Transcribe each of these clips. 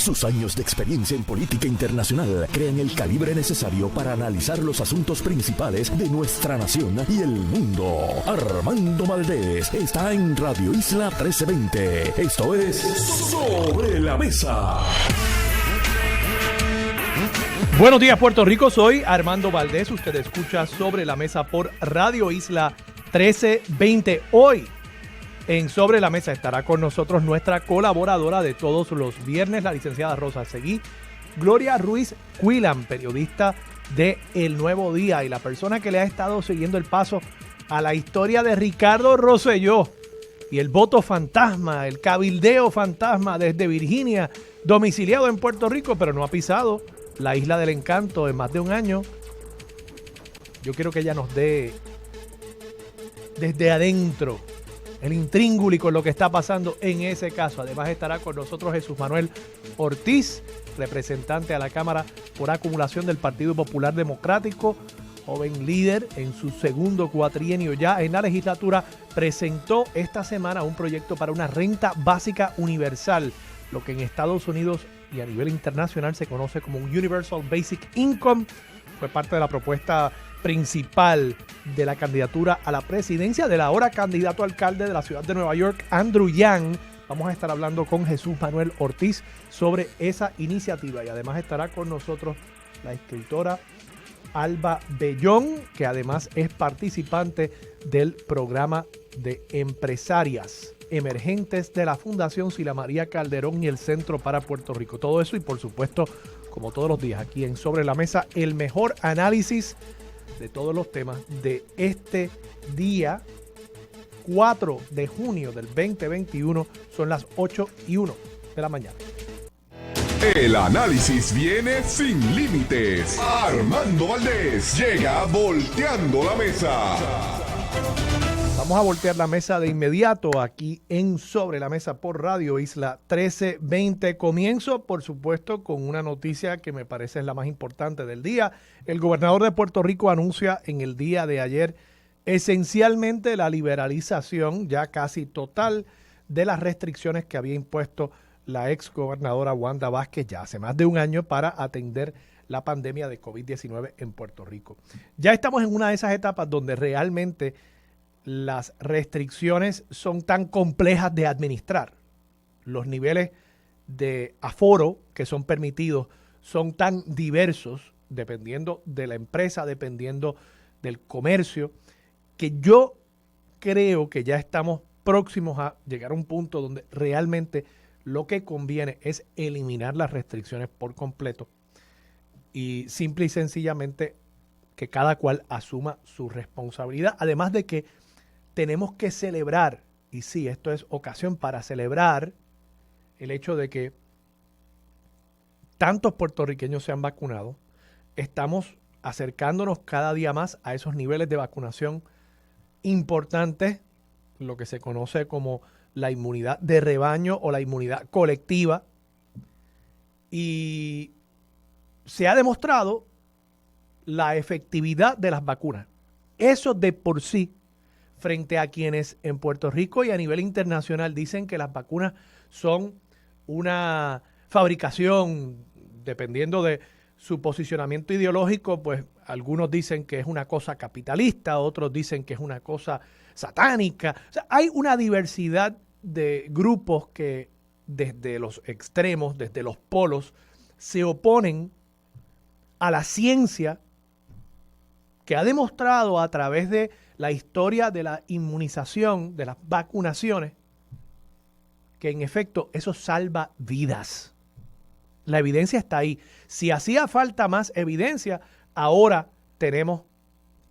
Sus años de experiencia en política internacional crean el calibre necesario para analizar los asuntos principales de nuestra nación y el mundo. Armando Valdés está en Radio Isla 1320. Esto es Sobre la Mesa. Buenos días, Puerto Rico. Soy Armando Valdés. Usted escucha Sobre la Mesa por Radio Isla 1320. Hoy en Sobre la Mesa estará con nosotros nuestra colaboradora de todos los viernes, la licenciada Rosa Seguí, Gloria Ruiz Quillan, periodista de El Nuevo Día y la persona que le ha estado siguiendo el paso a la historia de Ricardo Rosselló y el voto fantasma, el cabildeo fantasma desde Virginia, domiciliado en Puerto Rico, pero no ha pisado la Isla del Encanto en más de un año. Yo quiero que ella nos dé desde adentro el intríngulis con lo que está pasando en ese caso. Además estará con nosotros Jesús Manuel Ortiz, representante a la Cámara por acumulación del Partido Popular Democrático, joven líder en su segundo cuatrienio ya en la legislatura. Presentó esta semana un proyecto para una renta básica universal, lo que en Estados Unidos y a nivel internacional se conoce como un Universal Basic Income. Fue parte de la propuesta principal de la candidatura a la presidencia del ahora candidato alcalde de la ciudad de Nueva York, Andrew Yang. Vamos a estar hablando con Jesús Manuel Ortiz sobre esa iniciativa y además estará con nosotros la escritora Alba Bellón, que además es participante del programa de empresarias emergentes de la Fundación Sila María Calderón y el Centro para Puerto Rico. Todo eso y por supuesto, como todos los días aquí en Sobre la Mesa, el mejor análisis de todos los temas de este día 4 de junio del 2021. Son las 8:01 de la mañana. El análisis viene sin límites. Armando Valdés llega volteando la mesa. Vamos a voltear la mesa de inmediato aquí en Sobre la Mesa por Radio Isla 1320. Comienzo, por supuesto, con una noticia que me parece es la más importante del día. El gobernador de Puerto Rico anuncia en el día de ayer esencialmente la liberalización ya casi total de las restricciones que había impuesto la ex gobernadora Wanda Vázquez ya hace más de un año para atender la pandemia de COVID-19 en Puerto Rico. Ya estamos en una de esas etapas donde realmente las restricciones son tan complejas de administrar. Los niveles de aforo que son permitidos son tan diversos, dependiendo de la empresa, dependiendo del comercio, que yo creo que ya estamos próximos a llegar a un punto donde realmente lo que conviene es eliminar las restricciones por completo y simple y sencillamente que cada cual asuma su responsabilidad. Además de que tenemos que celebrar, y sí, esto es ocasión para celebrar el hecho de que tantos puertorriqueños se han vacunado. Estamos acercándonos cada día más a esos niveles de vacunación importantes, lo que se conoce como la inmunidad de rebaño o la inmunidad colectiva. Y se ha demostrado la efectividad de las vacunas. Eso de por sí, frente a quienes en Puerto Rico y a nivel internacional dicen que las vacunas son una fabricación, dependiendo de su posicionamiento ideológico, pues algunos dicen que es una cosa capitalista, otros dicen que es una cosa satánica. O sea, hay una diversidad de grupos que desde los extremos, desde los polos, se oponen a la ciencia que ha demostrado a través de la historia de la inmunización, de las vacunaciones, que en efecto eso salva vidas. La evidencia está ahí. Si hacía falta más evidencia, ahora tenemos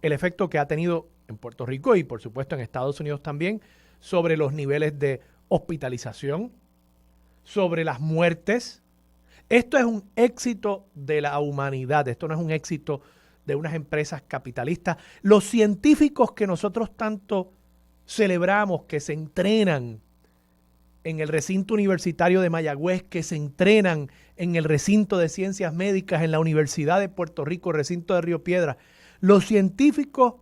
el efecto que ha tenido en Puerto Rico y por supuesto en Estados Unidos también sobre los niveles de hospitalización, sobre las muertes. Esto es un éxito de la humanidad, esto no es un éxito de unas empresas capitalistas. Los científicos que nosotros tanto celebramos, que se entrenan en el recinto universitario de Mayagüez, que se entrenan en el recinto de ciencias médicas en la Universidad de Puerto Rico, recinto de Río Piedras, los científicos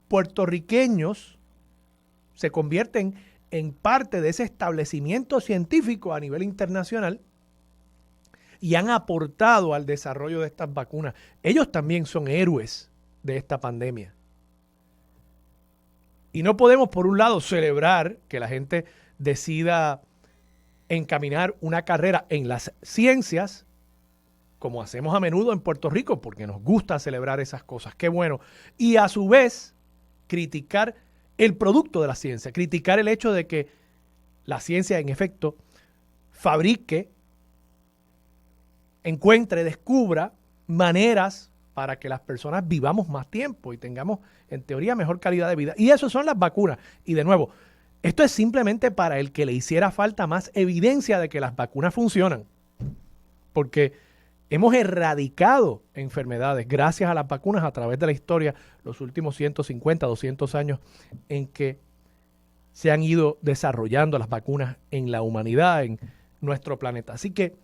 puertorriqueños se convierten en parte de ese establecimiento científico a nivel internacional y han aportado al desarrollo de estas vacunas. Ellos también son héroes de esta pandemia. Y no podemos, por un lado, celebrar que la gente decida encaminar una carrera en las ciencias, como hacemos a menudo en Puerto Rico, porque nos gusta celebrar esas cosas. Qué bueno. Y a su vez, criticar el producto de la ciencia, criticar el hecho de que la ciencia, en efecto, fabrique, encuentre, descubra maneras para que las personas vivamos más tiempo y tengamos, en teoría, mejor calidad de vida. Y eso son las vacunas. Y de nuevo, esto es simplemente para el que le hiciera falta más evidencia de que las vacunas funcionan. Porque hemos erradicado enfermedades gracias a las vacunas a través de la historia, los últimos 150, 200 años en que se han ido desarrollando las vacunas en la humanidad, en nuestro planeta. Así que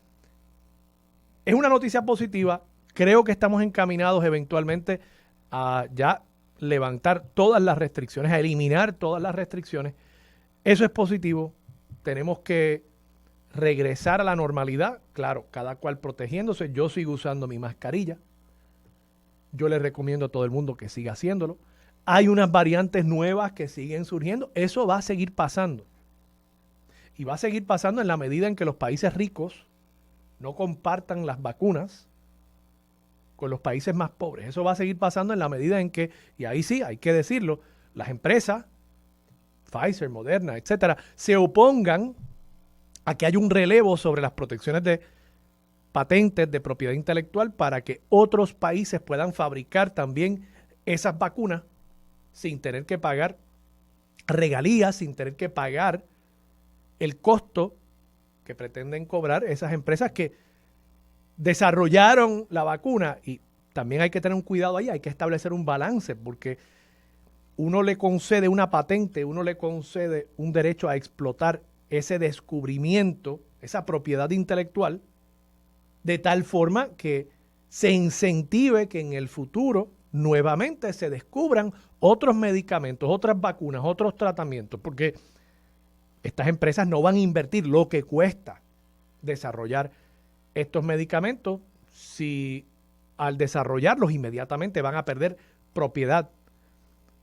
es una noticia positiva. Creo que estamos encaminados eventualmente a ya levantar todas las restricciones, a eliminar todas las restricciones. Eso es positivo. Tenemos que regresar a la normalidad. Claro, cada cual protegiéndose. Yo sigo usando mi mascarilla. Yo le recomiendo a todo el mundo que siga haciéndolo. Hay unas variantes nuevas que siguen surgiendo. Eso va a seguir pasando. Y va a seguir pasando en la medida en que los países ricos no compartan las vacunas con los países más pobres. Eso va a seguir pasando en la medida en que, y ahí sí, hay que decirlo, las empresas, Pfizer, Moderna, etcétera, se opongan a que haya un relevo sobre las protecciones de patentes de propiedad intelectual para que otros países puedan fabricar también esas vacunas sin tener que pagar regalías, sin tener que pagar el costo que pretenden cobrar esas empresas que desarrollaron la vacuna. Y también hay que tener un cuidado ahí, hay que establecer un balance, porque uno le concede una patente, uno le concede un derecho a explotar ese descubrimiento, esa propiedad intelectual, de tal forma que se incentive que en el futuro nuevamente se descubran otros medicamentos, otras vacunas, otros tratamientos, porque estas empresas no van a invertir lo que cuesta desarrollar estos medicamentos si al desarrollarlos inmediatamente van a perder propiedad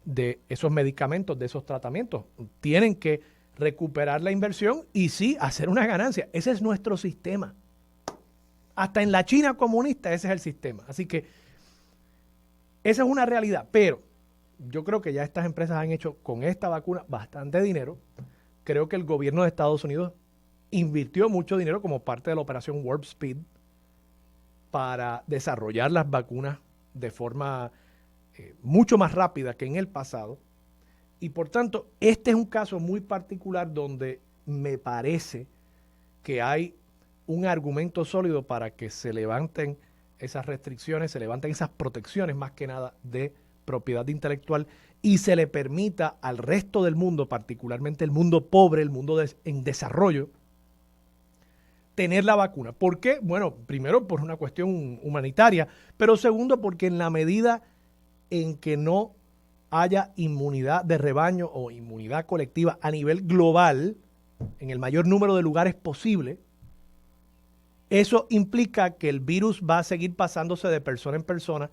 de esos medicamentos, de esos tratamientos. Tienen que recuperar la inversión y sí hacer una ganancia. Ese es nuestro sistema. Hasta en la China comunista ese es el sistema. Así que esa es una realidad. Pero yo creo que ya estas empresas han hecho con esta vacuna bastante dinero. Creo que el gobierno de Estados Unidos invirtió mucho dinero como parte de la operación Warp Speed para desarrollar las vacunas de forma mucho más rápida que en el pasado. Y por tanto, este es un caso muy particular donde me parece que hay un argumento sólido para que se levanten esas restricciones, se levanten esas protecciones más que nada de propiedad intelectual y se le permita al resto del mundo, particularmente el mundo pobre, el mundo en desarrollo, tener la vacuna. ¿Por qué? Bueno, primero por una cuestión humanitaria, pero segundo porque en la medida en que no haya inmunidad de rebaño o inmunidad colectiva a nivel global, en el mayor número de lugares posible, eso implica que el virus va a seguir pasándose de persona en persona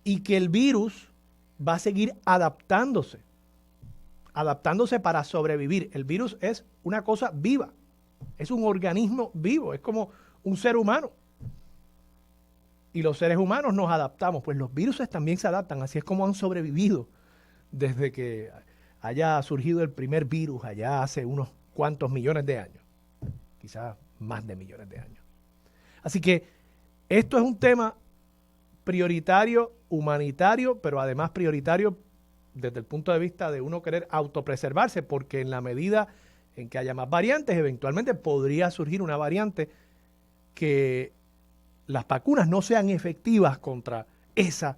y que el virus va a seguir adaptándose para sobrevivir. El virus es una cosa viva. Es un organismo vivo, es como un ser humano. Y los seres humanos nos adaptamos, pues los virus también se adaptan, así es como han sobrevivido desde que haya surgido el primer virus allá hace unos cuantos millones de años, quizás más de millones de años. Así que esto es un tema prioritario, humanitario, pero además prioritario desde el punto de vista de uno querer autopreservarse, porque en la medida en que haya más variantes, eventualmente podría surgir una variante que las vacunas no sean efectivas contra esa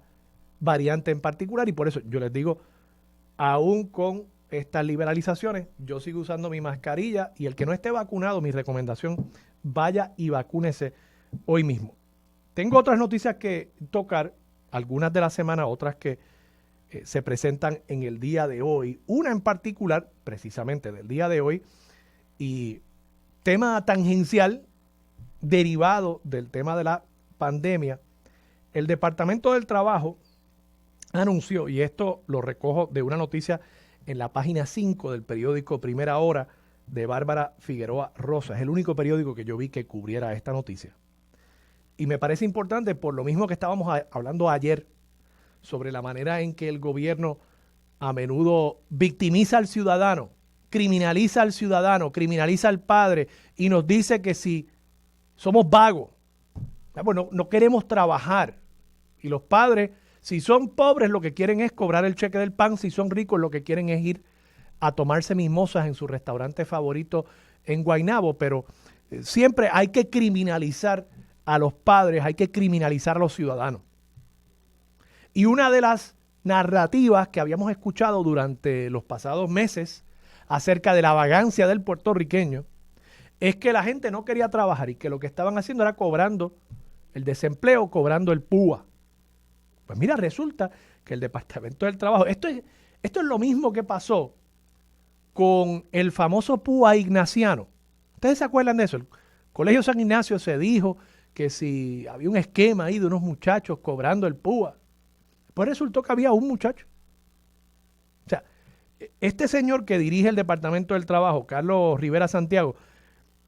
variante en particular. Y por eso yo les digo, aún con estas liberalizaciones, yo sigo usando mi mascarilla y el que no esté vacunado, mi recomendación, vaya y vacúnese hoy mismo. Tengo otras noticias que tocar, algunas de la semana, otras que se presentan en el día de hoy. Una en particular, precisamente del día de hoy, y tema tangencial, derivado del tema de la pandemia, el Departamento del Trabajo anunció, y esto lo recojo de una noticia en la página 5 del periódico Primera Hora de Bárbara Figueroa Rosa. Es el único periódico que yo vi que cubriera esta noticia. Y me parece importante por lo mismo que estábamos hablando ayer sobre la manera en que el gobierno a menudo victimiza al ciudadano, criminaliza al ciudadano, criminaliza al padre y nos dice que si somos vagos, bueno, no queremos trabajar. Y los padres, si son pobres, lo que quieren es cobrar el cheque del pan. Si son ricos, lo que quieren es ir a tomarse mimosas en su restaurante favorito en Guaynabo. Pero siempre hay que criminalizar a los padres, hay que criminalizar a los ciudadanos. Y una de las narrativas que habíamos escuchado durante los pasados meses acerca de la vagancia del puertorriqueño es que la gente no quería trabajar y que lo que estaban haciendo era cobrando el desempleo, cobrando el PUA. Pues mira, resulta que el Departamento del Trabajo, esto es lo mismo que pasó con el famoso PUA ignaciano. ¿Ustedes se acuerdan de eso? El Colegio San Ignacio se dijo que si había un esquema ahí de unos muchachos cobrando el PUA, pues resultó que había un muchacho. O sea, este señor que dirige el Departamento del Trabajo, Carlos Rivera Santiago,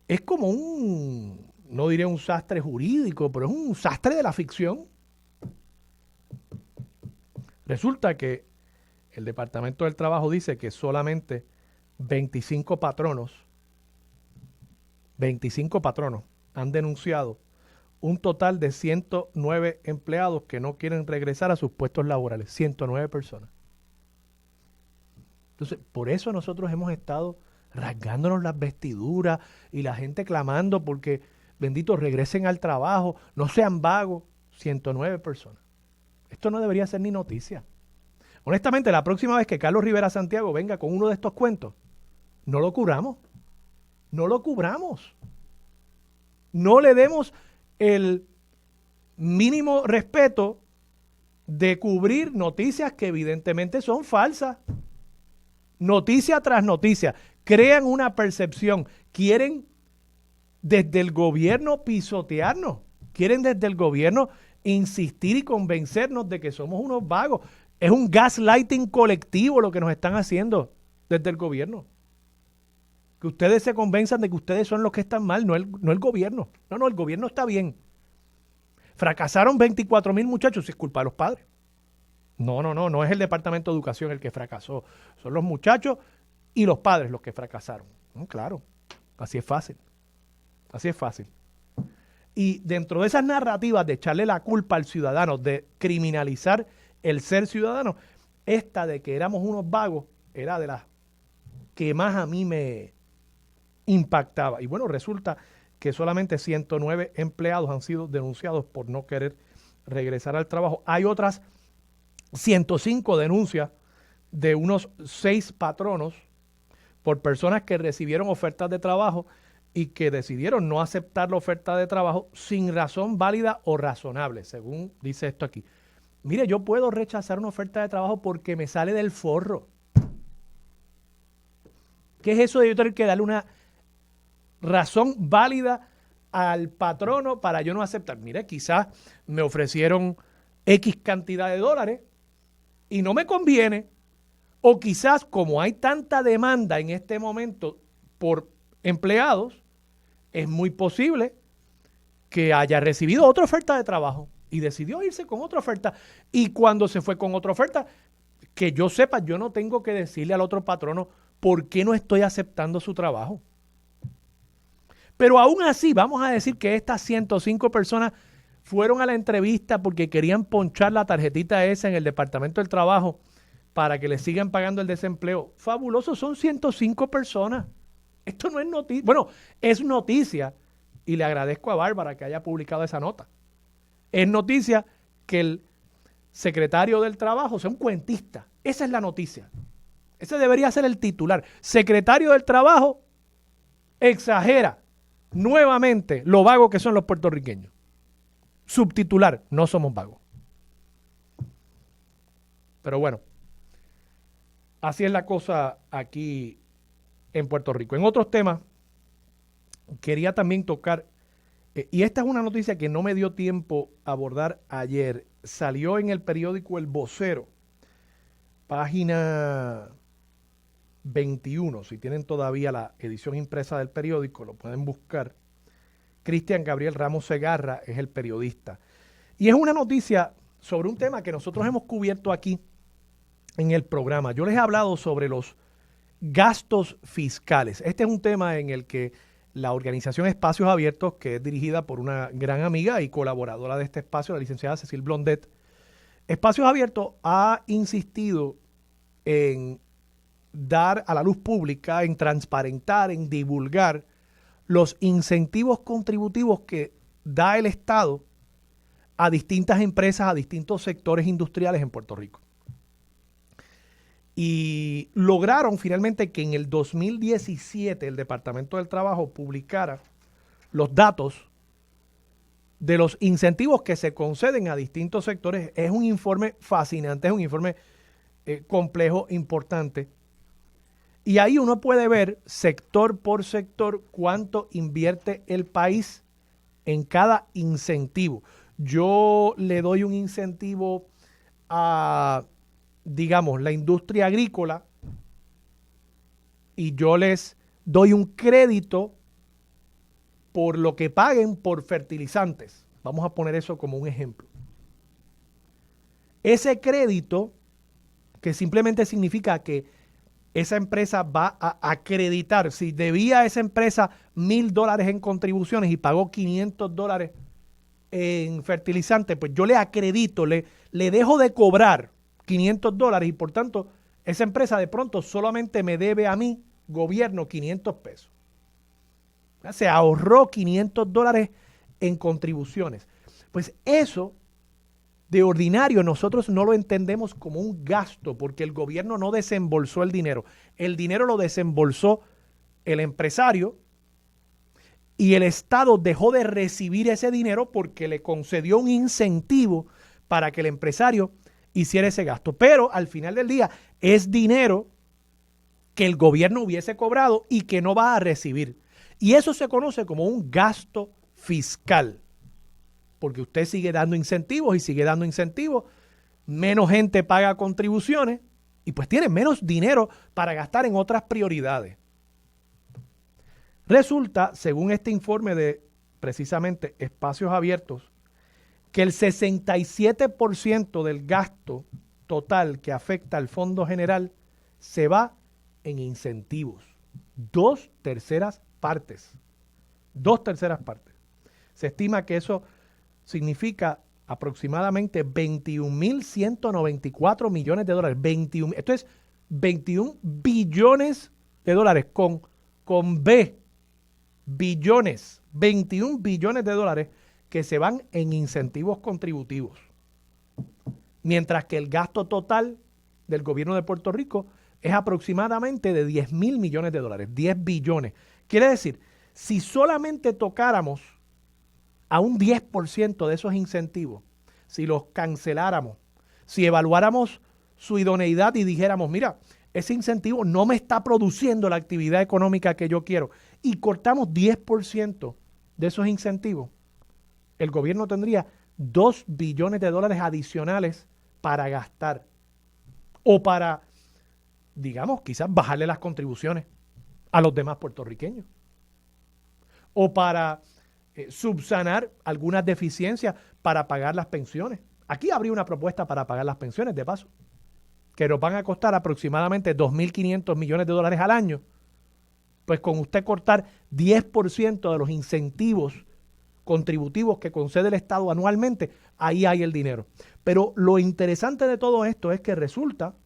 es como no diré un sastre jurídico, pero es un sastre de la ficción. Resulta que el Departamento del Trabajo dice que solamente 25 patronos han denunciado un total de 109 empleados que no quieren regresar a sus puestos laborales. 109 personas. Entonces, por eso nosotros hemos estado rasgándonos las vestiduras y la gente clamando porque, bendito, regresen al trabajo, no sean vagos. 109 personas. Esto no debería ser ni noticia. Honestamente, la próxima vez que Carlos Rivera Santiago venga con uno de estos cuentos, no lo cubramos. No lo cubramos. No le demos el mínimo respeto de cubrir noticias que evidentemente son falsas. Noticia tras noticia. Crean una percepción. Quieren desde el gobierno pisotearnos. Quieren desde el gobierno insistir y convencernos de que somos unos vagos. Es un gaslighting colectivo lo que nos están haciendo desde el gobierno. Que ustedes se convenzan de que ustedes son los que están mal, no el gobierno. No, el gobierno está bien. Fracasaron 24,000 muchachos, es culpa de los padres. No es el Departamento de Educación el que fracasó. Son los muchachos y los padres los que fracasaron. Claro, así es fácil. Así es fácil. Y dentro de esas narrativas de echarle la culpa al ciudadano, de criminalizar el ser ciudadano, esta de que éramos unos vagos era de las que más a mí me impactaba. Y bueno, resulta que solamente 109 empleados han sido denunciados por no querer regresar al trabajo. Hay otras 105 denuncias de unos 6 patronos por personas que recibieron ofertas de trabajo y que decidieron no aceptar la oferta de trabajo sin razón válida o razonable, según dice esto aquí. Mire, yo puedo rechazar una oferta de trabajo porque me sale del forro. ¿Qué es eso de yo tener que darle una razón válida al patrono para yo no aceptar? Mire, quizás me ofrecieron X cantidad de dólares y no me conviene. O quizás como hay tanta demanda en este momento por empleados, es muy posible que haya recibido otra oferta de trabajo y decidió irse con otra oferta. Y cuando se fue con otra oferta, que yo sepa, yo no tengo que decirle al otro patrono por qué no estoy aceptando su trabajo. Pero aún así, vamos a decir que estas 105 personas fueron a la entrevista porque querían ponchar la tarjetita esa en el Departamento del Trabajo para que les sigan pagando el desempleo. Fabuloso, son 105 personas. Esto no es noticia. Bueno, es noticia y le agradezco a Bárbara que haya publicado esa nota. Es noticia que el secretario del Trabajo sea un cuentista. Esa es la noticia. Ese debería ser el titular. Secretario del Trabajo exagera nuevamente lo vagos que son los puertorriqueños. Subtitular, no somos vagos. Pero bueno, así es la cosa aquí en Puerto Rico. En otros temas, quería también tocar Y esta es una noticia que no me dio tiempo a abordar ayer. Salió en el periódico El Vocero, página 21. Si tienen todavía la edición impresa del periódico, lo pueden buscar. Cristian Gabriel Ramos Segarra es el periodista. Y es una noticia sobre un tema que nosotros hemos cubierto aquí en el programa. Yo les he hablado sobre los gastos fiscales. Este es un tema en el que la organización Espacios Abiertos, que es dirigida por una gran amiga y colaboradora de este espacio, la licenciada Cecil Blondet, Espacios Abiertos ha insistido en dar a la luz pública, en transparentar, en divulgar los incentivos contributivos que da el Estado a distintas empresas, a distintos sectores industriales en Puerto Rico. Y lograron finalmente que en el 2017 el Departamento del Trabajo publicara los datos de los incentivos que se conceden a distintos sectores. Es un informe fascinante, es un informe complejo, importante. Y ahí uno puede ver sector por sector cuánto invierte el país en cada incentivo. Yo le doy un incentivo a, digamos, la industria agrícola y yo les doy un crédito por lo que paguen por fertilizantes. Vamos a poner eso como un ejemplo. Ese crédito, que simplemente significa que esa empresa va a acreditar, si debía a esa empresa $1,000 en contribuciones y pagó $500 en fertilizantes, pues yo le acredito, le dejo de cobrar $500 y por tanto esa empresa de pronto solamente me debe a mí, gobierno, $500. Se ahorró $500 en contribuciones. Pues eso, de ordinario, nosotros no lo entendemos como un gasto porque el gobierno no desembolsó el dinero. El dinero lo desembolsó el empresario y el Estado dejó de recibir ese dinero porque le concedió un incentivo para que el empresario hiciera ese gasto. Pero al final del día es dinero que el gobierno hubiese cobrado y que no va a recibir. Y eso se conoce como un gasto fiscal. Porque usted sigue dando incentivos y sigue dando incentivos, menos gente paga contribuciones y pues tiene menos dinero para gastar en otras prioridades. Resulta, según este informe de precisamente Espacios Abiertos, que el 67% del gasto total que afecta al Fondo General se va en incentivos. 2/3 partes. 2/3 partes. Se estima que eso significa aproximadamente 21.194 millones de dólares. Esto es 21 billones de dólares con B. Billones. 21 billones de dólares que se van en incentivos contributivos. Mientras que el gasto total del gobierno de Puerto Rico es aproximadamente de 10.000 millones de dólares. 10 billones. Quiere decir, si solamente tocáramos a un 10% de esos incentivos, si los canceláramos, si evaluáramos su idoneidad y dijéramos, mira, ese incentivo no me está produciendo la actividad económica que yo quiero, y cortamos 10% de esos incentivos, el gobierno tendría 2 billones de dólares adicionales para gastar o para, digamos, quizás bajarle las contribuciones a los demás puertorriqueños o para subsanar algunas deficiencias para pagar las pensiones. Aquí habría una propuesta para pagar las pensiones, de paso, que nos van a costar aproximadamente 2.500 millones de dólares al año. Pues con usted cortar 10% de los incentivos contributivos que concede el Estado anualmente, ahí hay el dinero. Pero lo interesante de todo esto es que resulta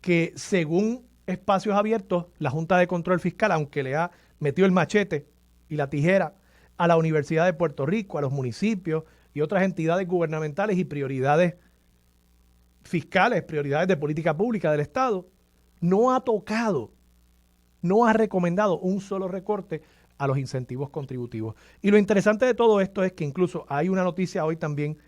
que según Espacios Abiertos, la Junta de Control Fiscal, aunque le ha metido el machete y la tijera a la Universidad de Puerto Rico, a los municipios y otras entidades gubernamentales y prioridades fiscales, prioridades de política pública del Estado, no ha tocado, no ha recomendado un solo recorte a los incentivos contributivos. Y lo interesante de todo esto es que incluso hay una noticia hoy también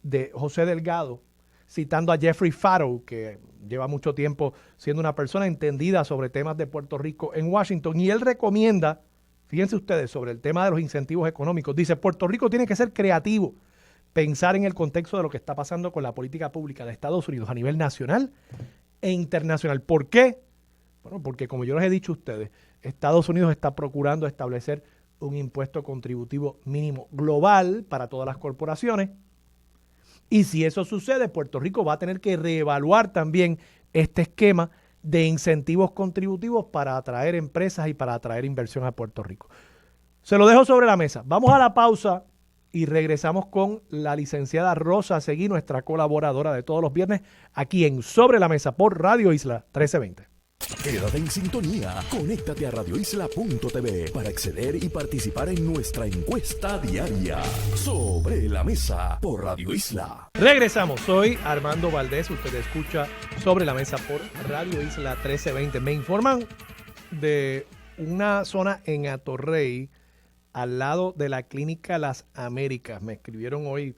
de José Delgado, citando a Jeffrey Farrow, que lleva mucho tiempo siendo una persona entendida sobre temas de Puerto Rico en Washington, y él recomienda Fíjense ustedes sobre el tema de los incentivos económicos. Dice, Puerto Rico tiene que ser creativo, pensar en el contexto de lo que está pasando con la política pública de Estados Unidos a nivel nacional e internacional. ¿Por qué? Bueno, porque como yo les he dicho a ustedes, Estados Unidos está procurando establecer un impuesto contributivo mínimo global para todas las corporaciones. Y si eso sucede, Puerto Rico va a tener que reevaluar también este esquema de incentivos contributivos para atraer empresas y para atraer inversión a Puerto Rico. Se lo dejo sobre la mesa. Vamos a la pausa y regresamos con la licenciada Rosa Seguí, nuestra colaboradora de todos los viernes, aquí en Sobre la Mesa por Radio Isla 1320. Quédate en sintonía, conéctate a radioisla.tv para acceder y participar en nuestra encuesta diaria. Sobre la Mesa por Radio Isla. Regresamos, soy Armando Valdés, usted escucha Sobre la Mesa por Radio Isla 1320. Me informan de una zona en Atorrey, al lado de la Clínica Las Américas. Me escribieron hoy,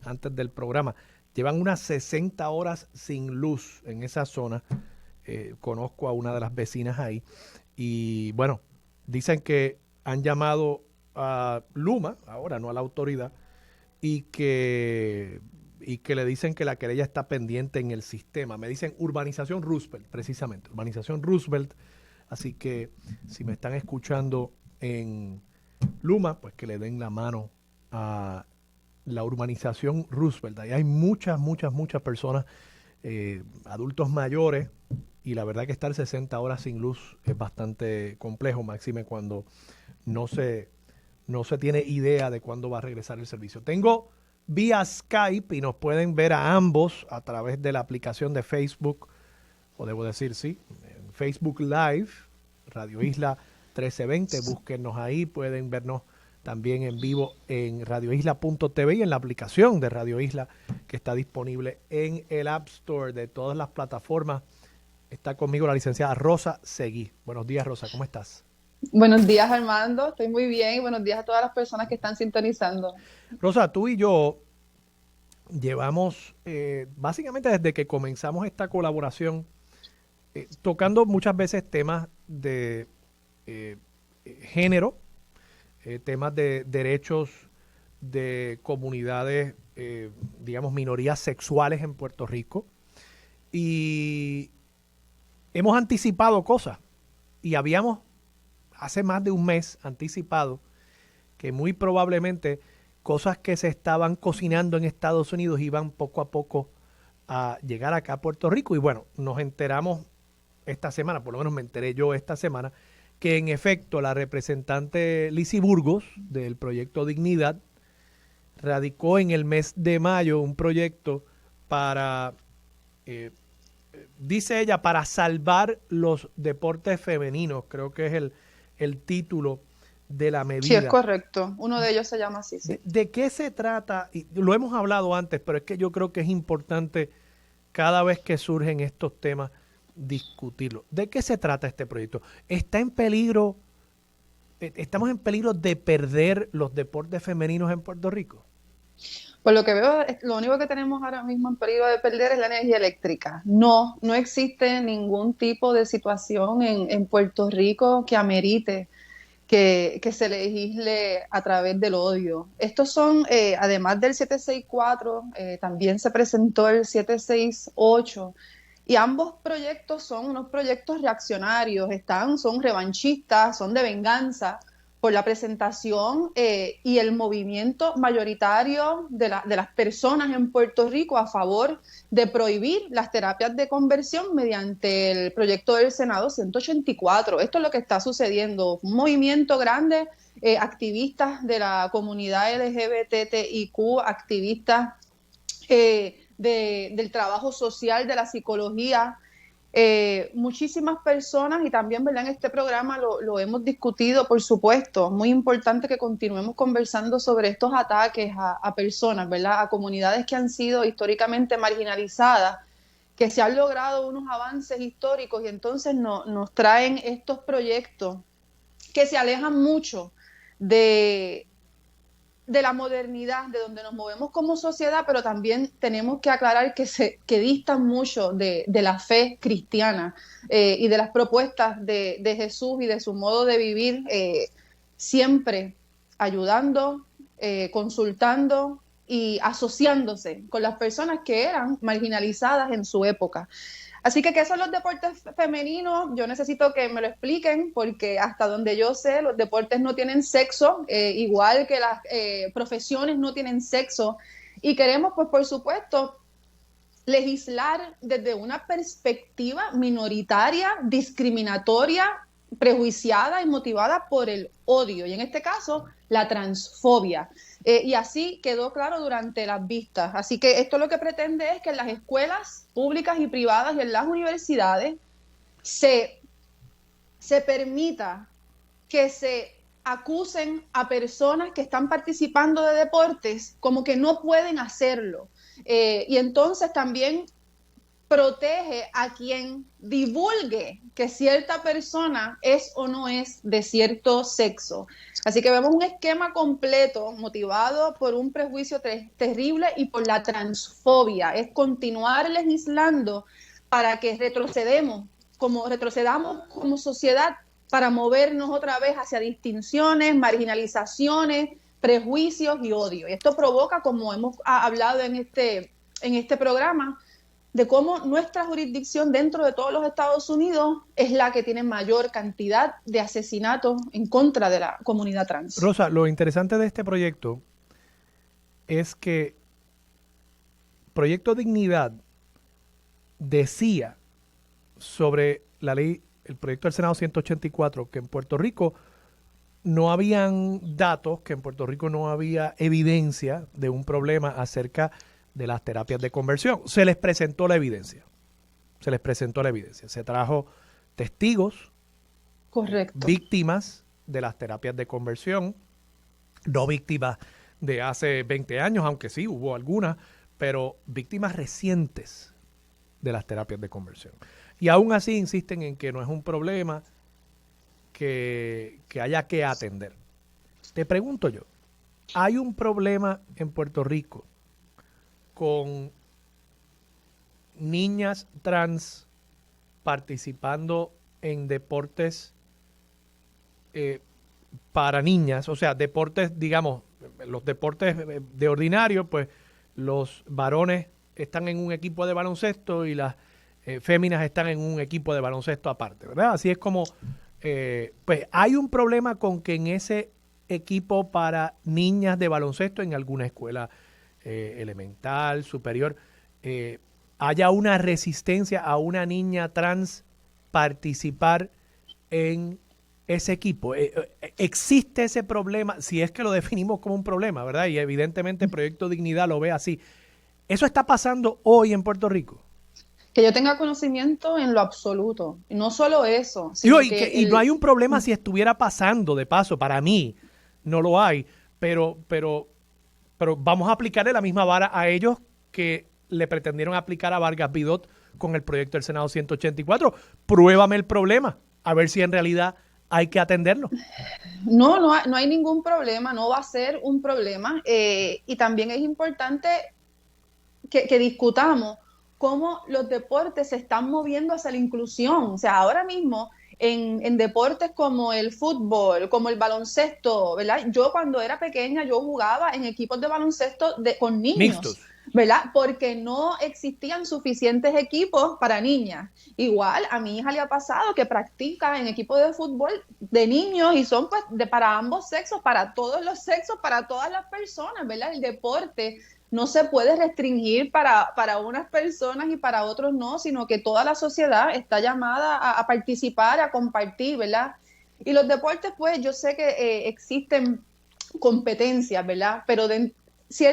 antes del programa, llevan unas 60 horas sin luz en esa zona. Conozco a una de las vecinas ahí y bueno, dicen que han llamado a Luma, ahora no a la autoridad, y que le dicen que la querella está pendiente en el sistema. Me dicen Urbanización Roosevelt, precisamente, Urbanización Roosevelt. Así que si me están escuchando en Luma, pues que le den la mano a la Urbanización Roosevelt. Ahí hay muchas personas, adultos mayores, y la verdad que estar 60 horas sin luz es bastante complejo, máxime cuando no se tiene idea de cuándo va a regresar el servicio. Tengo vía Skype y nos pueden ver a ambos a través de la aplicación de Facebook, o debo decir, sí, en Facebook Live, Radio Isla 1320, búsquennos ahí, pueden vernos también en vivo en radioisla.tv y en la aplicación de Radio Isla que está disponible en el App Store de todas las plataformas. Está conmigo la licenciada Rosa Seguí. Buenos días, Rosa, ¿cómo estás? Buenos días, Armando. Estoy muy bien y buenos días a todas las personas que están sintonizando. Rosa, tú y yo llevamos, básicamente desde que comenzamos esta colaboración, tocando muchas veces temas de género, temas de derechos de comunidades, digamos, minorías sexuales en Puerto Rico. Y hemos anticipado cosas y habíamos hace más de un mes anticipado que muy probablemente cosas que se estaban cocinando en Estados Unidos iban poco a poco a llegar acá a Puerto Rico. Y bueno, nos enteramos esta semana, por lo menos me enteré yo esta semana, que en efecto la representante Lizy Burgos del proyecto Dignidad radicó en el mes de mayo un proyecto para... dice ella, para salvar los deportes femeninos, creo que es el título de la medida. Sí, es correcto. Uno de ellos se llama así. Sí. ¿De qué se trata? Y lo hemos hablado antes, pero es que yo creo que es importante cada vez que surgen estos temas discutirlo. ¿De qué se trata este proyecto? ¿Está en peligro, estamos en peligro de perder los deportes femeninos en Puerto Rico? Por lo que veo, lo único que tenemos ahora mismo en peligro de perder es la energía eléctrica. No existe ningún tipo de situación en Puerto Rico que amerite que se legisle a través del odio. Estos son, además del 764, también se presentó el 768, y ambos proyectos son unos proyectos reaccionarios, son revanchistas, son de venganza por la presentación y el movimiento mayoritario de las personas en Puerto Rico a favor de prohibir las terapias de conversión mediante el proyecto del Senado 184. Esto es lo que está sucediendo. Un movimiento grande, activistas de la comunidad LGBTIQ, activistas del trabajo social, de la psicología, muchísimas personas, y también, ¿verdad?, en este programa lo hemos discutido, por supuesto. Muy importante que continuemos conversando sobre estos ataques a personas, ¿verdad?, a comunidades que han sido históricamente marginalizadas, que se han logrado unos avances históricos y entonces nos traen estos proyectos que se alejan mucho de la modernidad, de donde nos movemos como sociedad, pero también tenemos que aclarar que distan mucho de la fe cristiana y de las propuestas de Jesús y de su modo de vivir, siempre ayudando, consultando y asociándose con las personas que eran marginalizadas en su época. Así que, ¿qué son los deportes femeninos? Yo necesito que me lo expliquen, porque hasta donde yo sé, los deportes no tienen sexo, igual que las profesiones no tienen sexo. Y queremos, pues, por supuesto, legislar desde una perspectiva minoritaria, discriminatoria, prejuiciada y motivada por el odio, y en este caso, la transfobia. Y así quedó claro durante las vistas. Así que esto lo que pretende es que en las escuelas públicas y privadas y en las universidades se permita que se acusen a personas que están participando de deportes como que no pueden hacerlo. Y entonces también protege a quien divulgue que cierta persona es o no es de cierto sexo. Así que vemos un esquema completo motivado por un prejuicio terrible y por la transfobia. Es continuar legislando para que retrocedamos como sociedad, para movernos otra vez hacia distinciones, marginalizaciones, prejuicios y odio. Y esto provoca, como hemos hablado en este programa, de cómo nuestra jurisdicción dentro de todos los Estados Unidos es la que tiene mayor cantidad de asesinatos en contra de la comunidad trans. Rosa, lo interesante de este proyecto es que Proyecto Dignidad decía sobre la ley, el proyecto del Senado 184, que en Puerto Rico no habían datos, que en Puerto Rico no había evidencia de un problema acerca de las terapias de conversión. Se les presentó la evidencia. Se trajo testigos, correcto, víctimas de las terapias de conversión, no víctimas de hace 20 años, aunque sí hubo algunas, pero víctimas recientes de las terapias de conversión. Y aún así insisten en que no es un problema que haya que atender. Te pregunto yo, ¿hay un problema en Puerto Rico con niñas trans participando en deportes para niñas? O sea, deportes, digamos, los deportes de ordinario, pues los varones están en un equipo de baloncesto y las féminas están en un equipo de baloncesto aparte, ¿verdad? Así es como, pues hay un problema con que en ese equipo para niñas de baloncesto en alguna escuela elemental, superior, haya una resistencia a una niña trans participar en ese equipo. ¿Existe ese problema? Si es que lo definimos como un problema, ¿verdad? Y evidentemente el Proyecto Dignidad lo ve así. ¿Eso está pasando hoy en Puerto Rico? Que yo tenga conocimiento en lo absoluto. Y no solo eso. Sino y no hay un problema si estuviera pasando, de paso, para mí no lo hay, pero vamos a aplicarle la misma vara a ellos que le pretendieron aplicar a Vargas Vidot con el proyecto del Senado 184. Pruébame el problema, a ver si en realidad hay que atenderlo. No hay ningún problema, no va a ser un problema. Y también es importante que discutamos cómo los deportes se están moviendo hacia la inclusión. O sea, ahora mismo en deportes como el fútbol, como el baloncesto, ¿verdad? Yo cuando era pequeña, yo jugaba en equipos de baloncesto con niños. Mixtos. ¿Verdad? Porque no existían suficientes equipos para niñas. Igual a mi hija le ha pasado que practica en equipos de fútbol de niños y son pues para ambos sexos, para todos los sexos, para todas las personas, ¿verdad? El deporte no se puede restringir para unas personas y para otros no, sino que toda la sociedad está llamada a participar, a compartir, ¿verdad? Y los deportes, pues yo sé que existen competencias, ¿verdad? Pero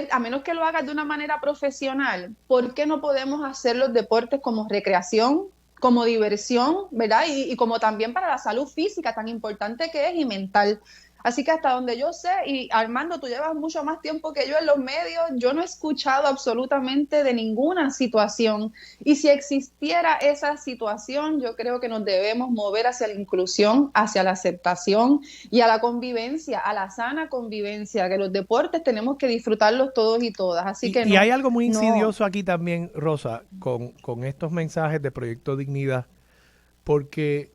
a menos que lo hagas de una manera profesional, ¿por qué no podemos hacer los deportes como recreación, como diversión, ¿verdad? Y como también para la salud física, tan importante que es, y mental. Así que hasta donde yo sé, y Armando, tú llevas mucho más tiempo que yo en los medios, yo no he escuchado absolutamente de ninguna situación. Y si existiera esa situación, yo creo que nos debemos mover hacia la inclusión, hacia la aceptación y a la convivencia, a la sana convivencia, que los deportes tenemos que disfrutarlos todos y todas. Así que y hay algo muy insidioso aquí también, Rosa, con estos mensajes de Proyecto Dignidad, porque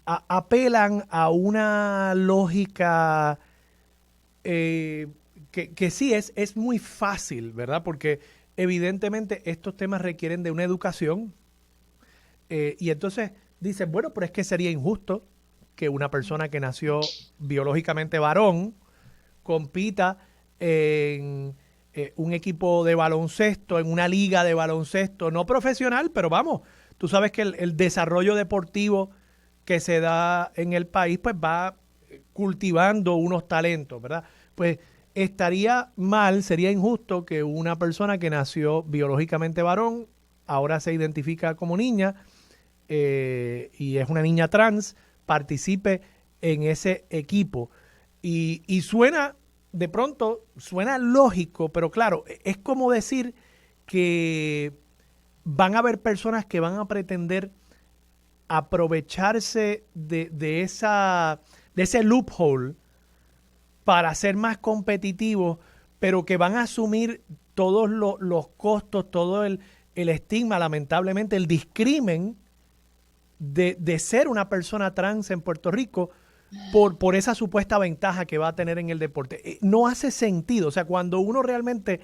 apelan a una lógica que sí es muy fácil, ¿verdad? Porque evidentemente estos temas requieren de una educación y entonces dicen, bueno, pero es que sería injusto que una persona que nació biológicamente varón compita en un equipo de baloncesto, en una liga de baloncesto, no profesional, pero vamos, tú sabes que el desarrollo deportivo que se da en el país, pues va cultivando unos talentos, ¿verdad? Pues estaría mal, sería injusto que una persona que nació biológicamente varón, ahora se identifica como niña y es una niña trans, participe en ese equipo. Y suena, de pronto, suena lógico, pero claro, es como decir que van a haber personas que van a pretender aprovecharse de ese loophole para ser más competitivos, pero que van a asumir todos los costos, todo el estigma, lamentablemente, el discrimen de ser una persona trans en Puerto Rico por esa supuesta ventaja que va a tener en el deporte. No hace sentido. O sea, cuando uno realmente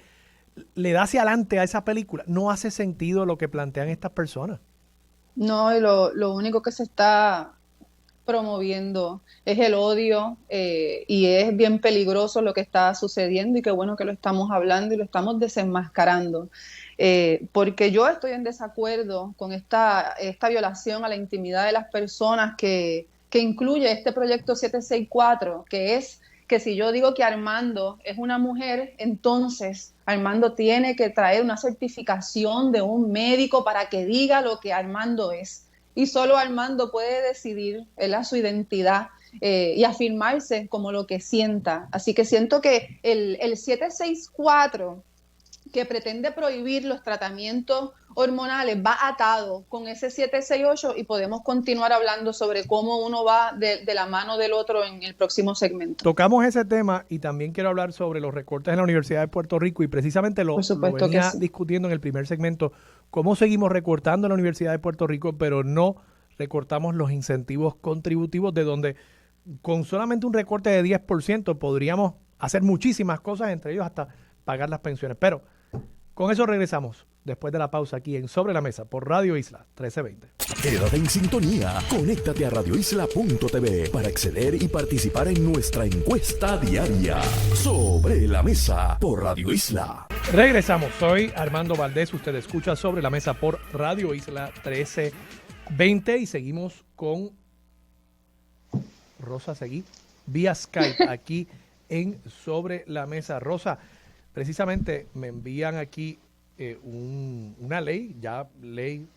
le da hacia adelante a esa película, no hace sentido lo que plantean estas personas. No, y lo único que se está promoviendo es el odio y es bien peligroso lo que está sucediendo y qué bueno que lo estamos hablando y lo estamos desenmascarando. Porque yo estoy en desacuerdo con esta violación a la intimidad de las personas que incluye este proyecto 764, que es que si yo digo que Armando es una mujer, entonces Armando tiene que traer una certificación de un médico para que diga lo que Armando es. Y solo Armando puede decidir su identidad y afirmarse como lo que sienta. Así que siento que el 764, que pretende prohibir los tratamientos hormonales, va atado con ese 768 y podemos continuar hablando sobre cómo uno va de la mano del otro en el próximo segmento. Tocamos ese tema y también quiero hablar sobre los recortes en la Universidad de Puerto Rico y precisamente lo venía discutiendo en el primer segmento, cómo seguimos recortando en la Universidad de Puerto Rico, pero no recortamos los incentivos contributivos, de donde con solamente un recorte de 10% podríamos hacer muchísimas cosas, entre ellos hasta pagar las pensiones. Pero con eso regresamos después de la pausa aquí en Sobre la Mesa por Radio Isla 1320. Quédate en sintonía, conéctate a radioisla.tv para acceder y participar en nuestra encuesta diaria. Sobre la Mesa por Radio Isla. Regresamos, soy Armando Valdés, usted escucha Sobre la Mesa por Radio Isla 1320 y seguimos con Rosa Seguí vía Skype aquí en Sobre la Mesa. Rosa, precisamente me envían aquí una ley, ley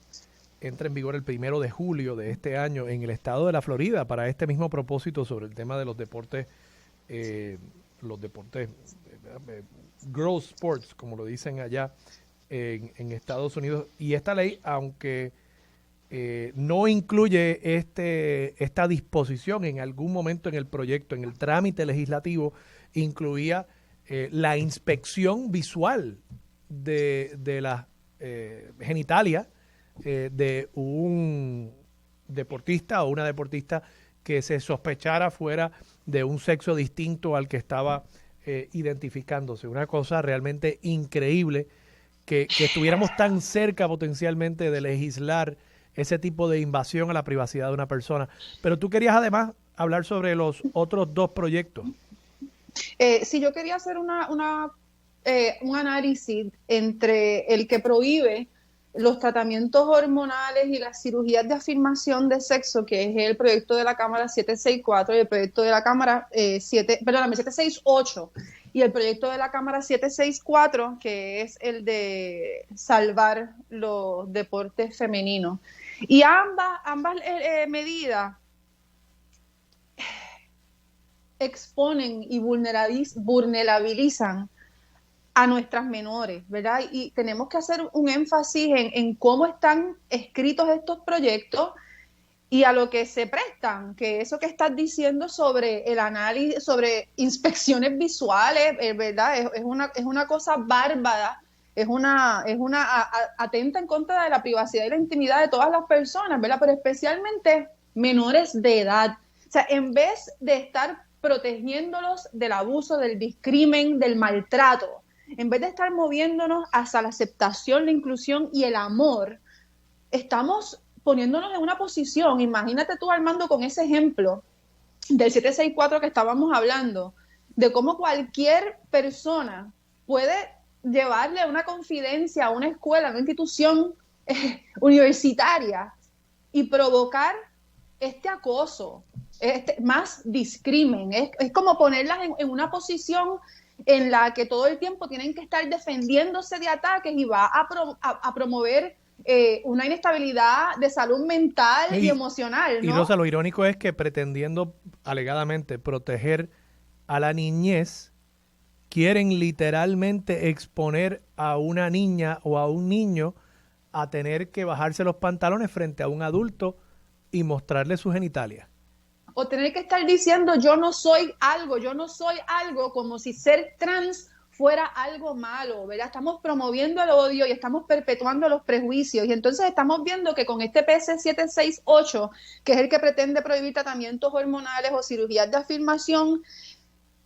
entra en vigor el 1 de julio de este año en el estado de la Florida para este mismo propósito sobre el tema de los deportes girl sports, como lo dicen allá en Estados Unidos. Y esta ley, aunque no incluye esta disposición en algún momento en el proyecto, en el trámite legislativo, incluía la inspección visual de la genitalia de un deportista o una deportista que se sospechara fuera de un sexo distinto al que estaba identificándose. Una cosa realmente increíble que estuviéramos tan cerca potencialmente de legislar ese tipo de invasión a la privacidad de una persona. Pero tú querías además hablar sobre los otros dos proyectos. Sí, yo quería hacer un análisis entre el que prohíbe los tratamientos hormonales y las cirugías de afirmación de sexo, que es el proyecto de la Cámara 764 y el proyecto de la Cámara 768 y el proyecto de la Cámara 764, que es el de salvar los deportes femeninos. Y ambas medidas exponen y vulnerabilizan a nuestras menores, ¿verdad? Y tenemos que hacer un énfasis en cómo están escritos estos proyectos y a lo que se prestan, que eso que estás diciendo sobre el análisis, sobre inspecciones visuales, ¿verdad? Es una cosa bárbara, es una atenta en contra de la privacidad y la intimidad de todas las personas, ¿verdad? Pero especialmente menores de edad. O sea, en vez de estar protegiéndolos del abuso, del discrimen, del maltrato, en vez de estar moviéndonos hacia la aceptación, la inclusión y el amor, estamos poniéndonos en una posición, imagínate tú, Armando, con ese ejemplo del 764 que estábamos hablando, de cómo cualquier persona puede llevarle una confidencia a una escuela, a una institución universitaria y provocar este acoso, más discrimen. Es como ponerlas en una posición en la que todo el tiempo tienen que estar defendiéndose de ataques y va a promover una inestabilidad de salud mental y emocional, ¿no? Y Rosa, lo irónico es que pretendiendo alegadamente proteger a la niñez, quieren literalmente exponer a una niña o a un niño a tener que bajarse los pantalones frente a un adulto y mostrarle su genitalia. O tener que estar diciendo yo no soy algo, como si ser trans fuera algo malo, ¿verdad? Estamos promoviendo el odio y estamos perpetuando los prejuicios. Y entonces estamos viendo que con este PS 768, que es el que pretende prohibir tratamientos hormonales o cirugías de afirmación,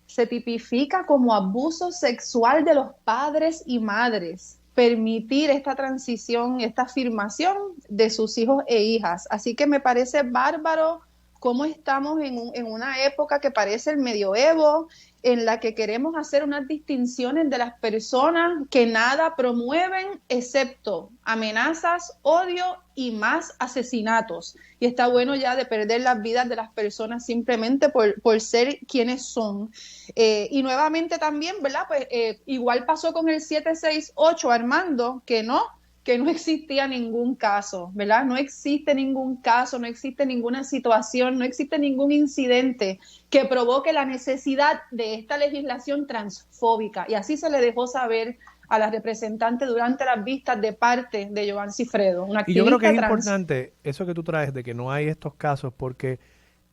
se tipifica como abuso sexual de los padres y madres, permitir esta transición, esta afirmación de sus hijos e hijas. Así que me parece bárbaro cómo estamos en una época que parece el medioevo, en la que queremos hacer unas distinciones de las personas que nada promueven excepto amenazas, odio y más asesinatos. Y está bueno ya de perder las vidas de las personas simplemente por ser quienes son. Y nuevamente también, ¿verdad? Pues igual pasó con el 768, Armando, que no existía ningún caso, ¿verdad? No existe ningún caso, no existe ninguna situación, no existe ningún incidente que provoque la necesidad de esta legislación transfóbica. Y así se le dejó saber a la representante durante las vistas de parte de Joan Cifredo, una activista. Y yo creo que es trans. importante eso que tú traes de que no hay estos casos, porque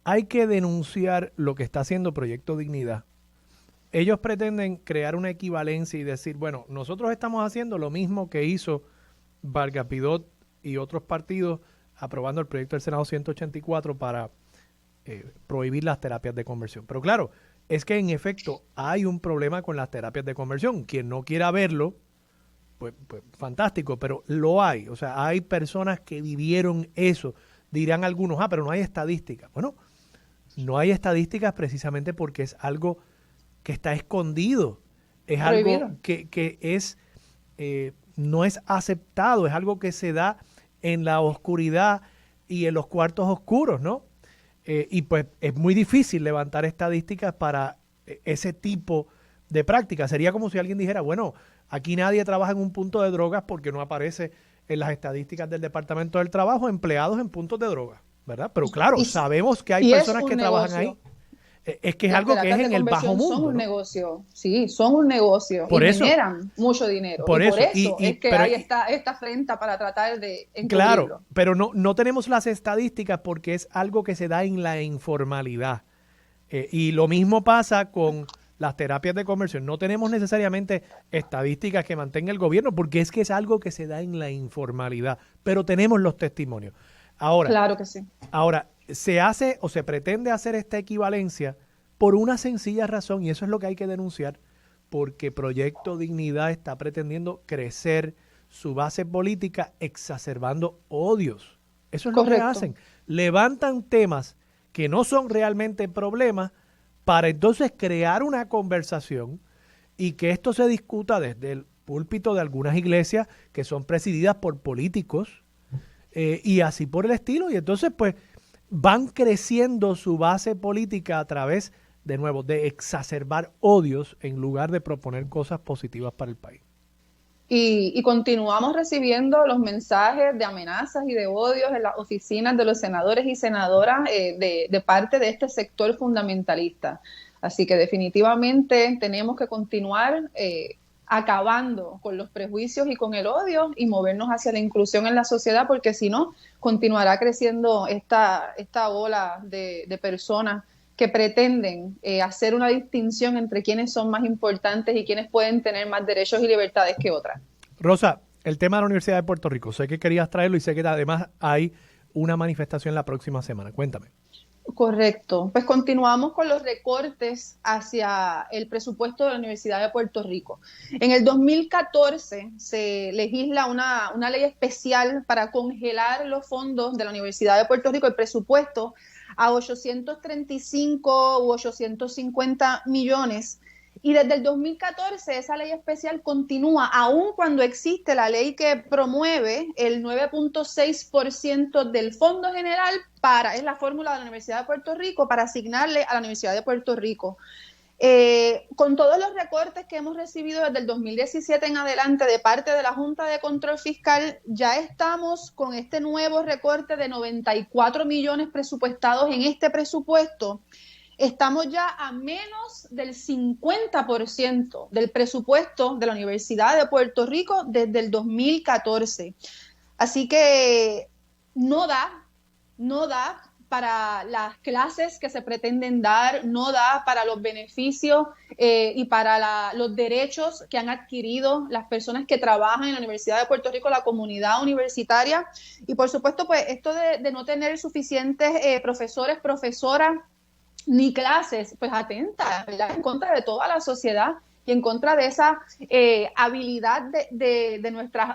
hay que denunciar lo que está haciendo Proyecto Dignidad. Ellos pretenden crear una equivalencia y decir, bueno, nosotros estamos haciendo lo mismo que hizo Vargas Vidot y otros partidos aprobando el proyecto del Senado 184 para prohibir las terapias de conversión. Pero claro, es que en efecto hay un problema con las terapias de conversión. Quien no quiera verlo, pues fantástico, pero lo hay. O sea, hay personas que vivieron eso. Dirán algunos, pero no hay estadísticas. Bueno, no hay estadísticas precisamente porque es algo que está escondido. Es prohibido. Algo que es... no es aceptado, es algo que se da en la oscuridad y en los cuartos oscuros, ¿no? Y pues es muy difícil levantar estadísticas para ese tipo de prácticas. Sería como si alguien dijera, bueno, aquí nadie trabaja en un punto de drogas porque no aparece en las estadísticas del Departamento del Trabajo empleados en puntos de drogas, ¿verdad? Pero claro, sabemos que hay personas que trabajan ahí. Es que es algo que es en el bajo mundo. Son un ¿no? negocio, sí, son un negocio por y eso, generan mucho dinero. Por eso es que hay esta afrenta para tratar de encubrirlo. Claro, pero no tenemos las estadísticas porque es algo que se da en la informalidad. Y lo mismo pasa con las terapias de conversión. No tenemos necesariamente estadísticas que mantenga el gobierno porque es que es algo que se da en la informalidad. Pero tenemos los testimonios. Ahora, claro que sí. Ahora, se hace o se pretende hacer esta equivalencia por una sencilla razón, y eso es lo que hay que denunciar, porque Proyecto Dignidad está pretendiendo crecer su base política exacerbando odios. Eso es Correcto. Lo que hacen. Levantan temas que no son realmente problemas para entonces crear una conversación y que esto se discuta desde el púlpito de algunas iglesias que son presididas por políticos y así por el estilo. Y entonces pues van creciendo su base política a través, de nuevo, de exacerbar odios en lugar de proponer cosas positivas para el país. Y continuamos recibiendo los mensajes de amenazas y de odios en las oficinas de los senadores y senadoras de parte de este sector fundamentalista. Así que definitivamente tenemos que continuar acabando con los prejuicios y con el odio y movernos hacia la inclusión en la sociedad, porque si no, continuará creciendo esta ola de personas que pretenden hacer una distinción entre quienes son más importantes y quienes pueden tener más derechos y libertades que otras. Rosa, el tema de la Universidad de Puerto Rico, sé que querías traerlo y sé que además hay una manifestación la próxima semana. Cuéntame. Correcto. Pues continuamos con los recortes hacia el presupuesto de la Universidad de Puerto Rico. En el 2014 se legisla una ley especial para congelar los fondos de la Universidad de Puerto Rico, el presupuesto, a 835 u 850 millones. Y desde el 2014 esa ley especial continúa, aun cuando existe la ley que promueve el 9.6% del Fondo General es la fórmula de la Universidad de Puerto Rico para asignarle a la Universidad de Puerto Rico. Con todos los recortes que hemos recibido desde el 2017 en adelante de parte de la Junta de Control Fiscal, ya estamos con este nuevo recorte de 94 millones presupuestados en este presupuesto. Estamos ya a menos del 50% del presupuesto de la Universidad de Puerto Rico desde el 2014. Así que no da para las clases que se pretenden dar, no da para los beneficios y para los derechos que han adquirido las personas que trabajan en la Universidad de Puerto Rico, la comunidad universitaria. Y por supuesto, pues esto de no tener suficientes profesores, profesoras, ni clases, pues atenta, ¿verdad?, en contra de toda la sociedad y en contra de esa habilidad de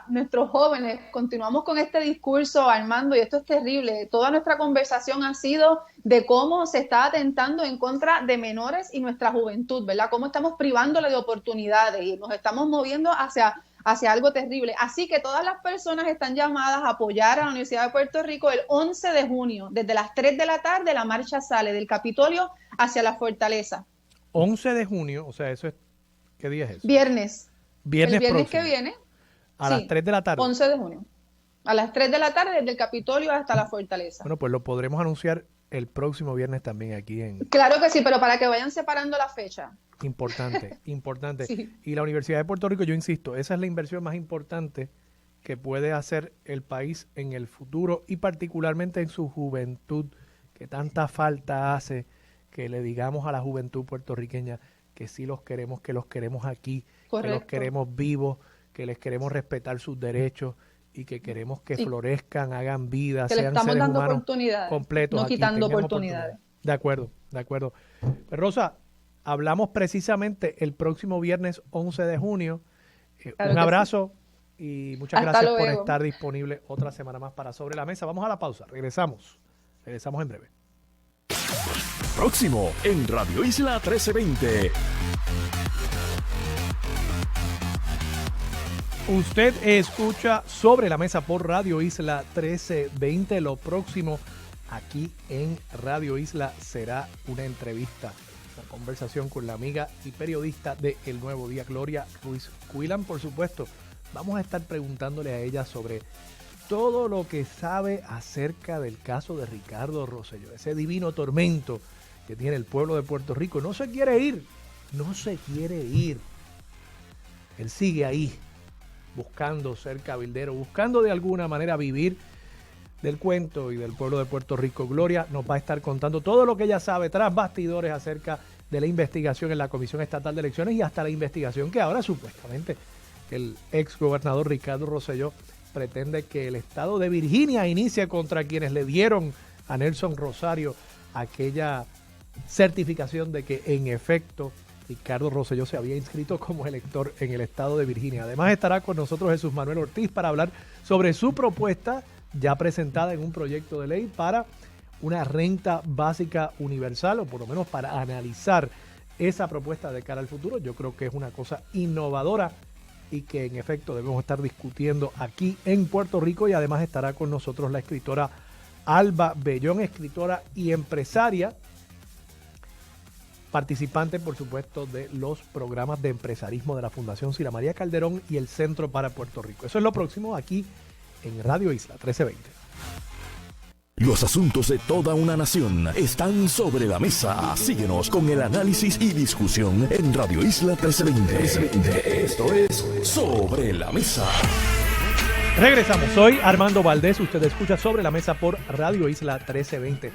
nuestros jóvenes. Continuamos con este discurso, Armando, y esto es terrible. Toda nuestra conversación ha sido de cómo se está atentando en contra de menores y nuestra juventud, ¿verdad? Cómo estamos privándole de oportunidades y nos estamos moviendo hacia algo terrible. Así que todas las personas están llamadas a apoyar a la Universidad de Puerto Rico el 11 de junio. Desde las 3 de la tarde la marcha sale del Capitolio hacia la Fortaleza. 11 de junio, o sea, eso es, ¿qué día es eso? Viernes. Viernes el viernes próximo. Que viene. A las 3 de la tarde. 11 de junio. A las 3 de la tarde desde el Capitolio hasta la Fortaleza. Bueno, pues lo podremos anunciar el próximo viernes también aquí en... Claro que sí, pero para que vayan separando la fecha. Importante, importante. Sí. Y la Universidad de Puerto Rico, yo insisto, esa es la inversión más importante que puede hacer el país en el futuro y particularmente en su juventud, que tanta falta hace que le digamos a la juventud puertorriqueña que sí los queremos, que los queremos aquí, Correcto. que los queremos vivos, que les queremos respetar sus derechos y que queremos que florezcan, hagan vida, que sean le estamos seres dando humanos oportunidades, completos. no aquí, quitando tengan oportunidades. De acuerdo, de acuerdo. Pues Rosa, hablamos precisamente el próximo viernes 11 de junio. Claro un abrazo y muchas Hasta gracias por luego. estar disponible otra semana más para Sobre la Mesa. Vamos a la pausa, regresamos en breve. Próximo en Radio Isla 1320. Usted escucha Sobre la Mesa por Radio Isla 1320. Lo próximo aquí en Radio Isla será una entrevista, una conversación con la amiga y periodista de El Nuevo Día, Gloria Ruiz Cuilan. Por supuesto, vamos a estar preguntándole a ella sobre todo lo que sabe acerca del caso de Ricardo Rosselló, ese divino tormento que tiene el pueblo de Puerto Rico. No se quiere ir. Él sigue ahí, buscando ser cabildero, buscando de alguna manera vivir del cuento y del pueblo de Puerto Rico. Gloria nos va a estar contando todo lo que ella sabe tras bastidores acerca de la investigación en la Comisión Estatal de Elecciones y hasta la investigación que ahora supuestamente el ex gobernador Ricardo Rosselló pretende que el estado de Virginia inicie contra quienes le dieron a Nelson Rosario aquella certificación de que en efecto Ricardo Rosselló se había inscrito como elector en el estado de Virginia. Además estará con nosotros Jesús Manuel Ortiz para hablar sobre su propuesta ya presentada en un proyecto de ley para una renta básica universal, o por lo menos para analizar esa propuesta de cara al futuro. Yo creo que es una cosa innovadora y que en efecto debemos estar discutiendo aquí en Puerto Rico. Y además estará con nosotros la escritora Alba Bellón, escritora y empresaria, participante, por supuesto, de los programas de empresarismo de la Fundación Sila María Calderón y el Centro para Puerto Rico. Eso es lo próximo aquí en Radio Isla 1320. Los asuntos de toda una nación están sobre la mesa. Síguenos con el análisis y discusión en Radio Isla 1320. Esto es Sobre la Mesa. Regresamos. Soy Armando Valdés. Usted escucha Sobre la Mesa por Radio Isla 1320.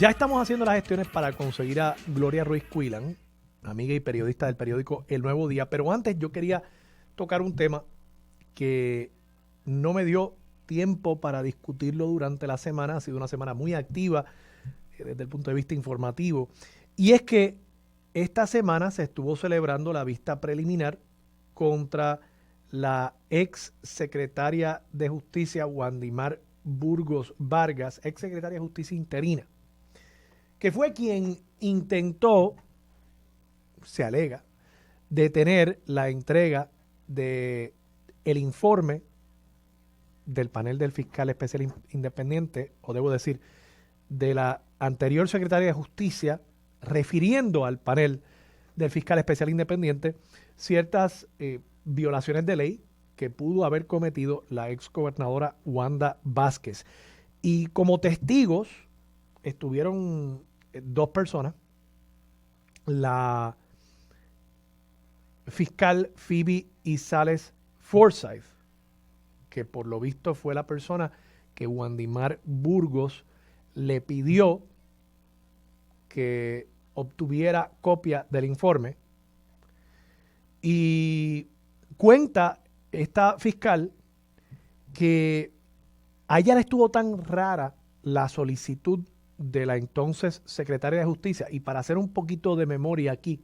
Ya estamos haciendo las gestiones para conseguir a Gloria Ruiz Cuilan, amiga y periodista del periódico El Nuevo Día. Pero antes yo quería tocar un tema que no me dio tiempo para discutirlo durante la semana. Ha sido una semana muy activa desde el punto de vista informativo. Y es que esta semana se estuvo celebrando la vista preliminar contra la ex secretaria de Justicia, Wandimar Burgos Vargas, ex secretaria de Justicia interina, que fue quien intentó, se alega, detener la entrega del informe del panel del fiscal especial independiente, o debo decir, de la anterior secretaria de Justicia, refiriendo al panel del fiscal especial independiente ciertas violaciones de ley que pudo haber cometido la ex gobernadora Wanda Vázquez. Y como testigos estuvieron dos personas, la fiscal Phoebe Isales Forsyth, que por lo visto fue la persona que Wandimar Burgos le pidió que obtuviera copia del informe, y cuenta esta fiscal que a ella le estuvo tan rara la solicitud de la entonces secretaria de Justicia, y para hacer un poquito de memoria aquí,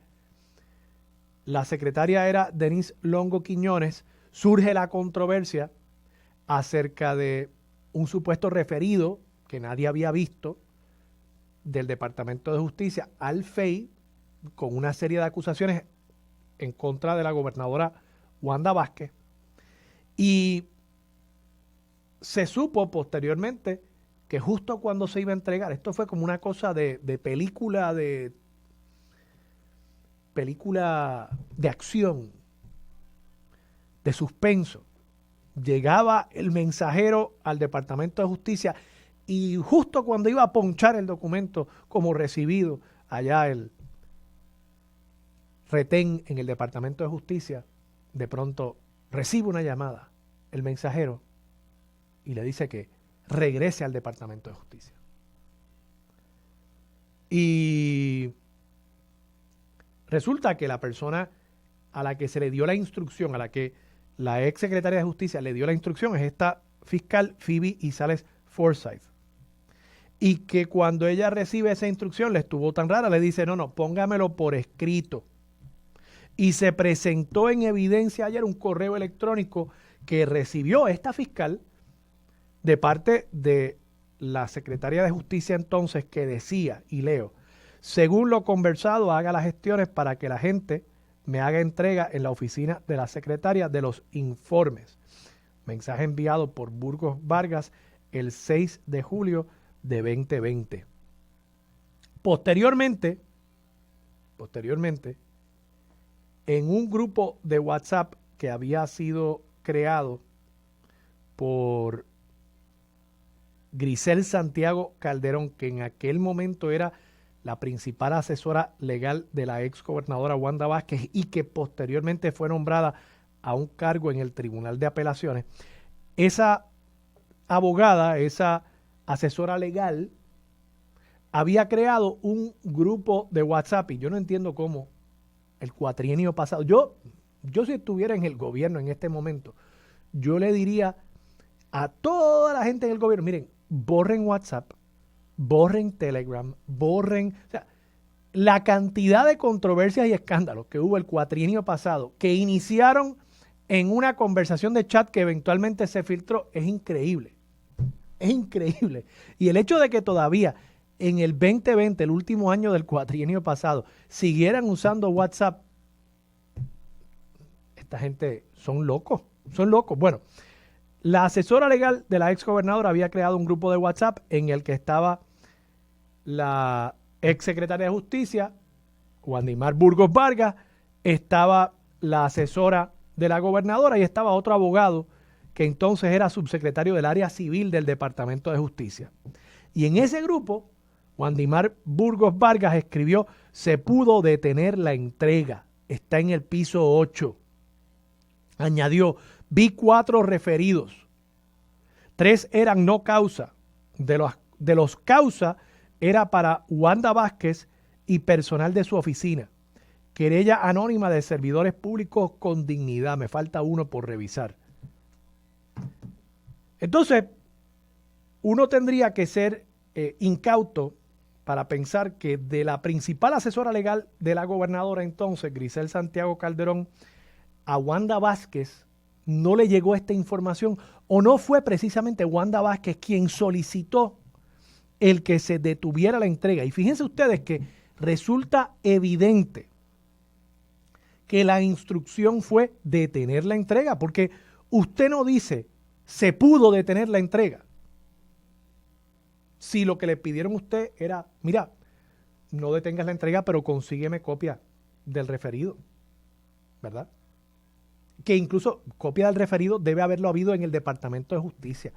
la secretaria era Denise Longo Quiñones. Surge la controversia acerca de un supuesto referido que nadie había visto del Departamento de Justicia al FEI con una serie de acusaciones en contra de la gobernadora Wanda Vázquez. Y se supo posteriormente que justo cuando se iba a entregar, esto fue como una cosa de película de acción, de suspenso. Llegaba el mensajero al Departamento de Justicia y justo cuando iba a ponchar el documento como recibido allá el retén en el Departamento de Justicia, de pronto recibe una llamada el mensajero y le dice que regrese al Departamento de Justicia. Y resulta que la persona a la que se le dio la instrucción, a la que la ex secretaria de Justicia le dio la instrucción, es esta fiscal Phoebe Isales Forsyth. Y que cuando ella recibe esa instrucción le estuvo tan rara, le dice, no, póngamelo por escrito. Y se presentó en evidencia ayer un correo electrónico que recibió esta fiscal de parte de la secretaria de Justicia entonces, que decía, y leo: según lo conversado, haga las gestiones para que la gente me haga entrega en la oficina de la secretaria de los informes. Mensaje enviado por Burgos Vargas el 6 de julio de 2020. Posteriormente, en un grupo de WhatsApp que había sido creado por Grisel Santiago Calderón, que en aquel momento era la principal asesora legal de la ex gobernadora Wanda Vázquez y que posteriormente fue nombrada a un cargo en el Tribunal de Apelaciones, esa abogada, esa asesora legal, había creado un grupo de WhatsApp, y yo no entiendo cómo el cuatrienio pasado, yo si estuviera en el gobierno en este momento, yo le diría a toda la gente en el gobierno, miren, borren WhatsApp, borren Telegram, borren, o sea, la cantidad de controversias y escándalos que hubo el cuatrienio pasado, que iniciaron en una conversación de chat que eventualmente se filtró, es increíble. Es increíble. Y el hecho de que todavía en el 2020, el último año del cuatrienio pasado, siguieran usando WhatsApp, esta gente son locos, son locos. Bueno, la asesora legal de la ex gobernadora había creado un grupo de WhatsApp en el que estaba la ex secretaria de Justicia, Wandimar Burgos Vargas, estaba la asesora de la gobernadora y estaba otro abogado que entonces era subsecretario del área civil del Departamento de Justicia. Y en ese grupo, Wandimar Burgos Vargas escribió: se pudo detener la entrega, está en el piso 8. Añadió: vi 4 referidos, 3 eran no causa, de los causa era para Wanda Vázquez y personal de su oficina. Querella anónima de servidores públicos con dignidad, me falta uno por revisar. Entonces, uno tendría que ser incauto para pensar que de la principal asesora legal de la gobernadora entonces, Grisel Santiago Calderón, a Wanda Vázquez no le llegó esta información, o no fue precisamente Wanda Vázquez quien solicitó el que se detuviera la entrega. Y fíjense ustedes que resulta evidente que la instrucción fue detener la entrega, porque usted no dice se pudo detener la entrega si lo que le pidieron a usted era, mira, no detengas la entrega, pero consígueme copia del referido, ¿verdad? Que incluso copia del referido debe haberlo habido en el Departamento de Justicia.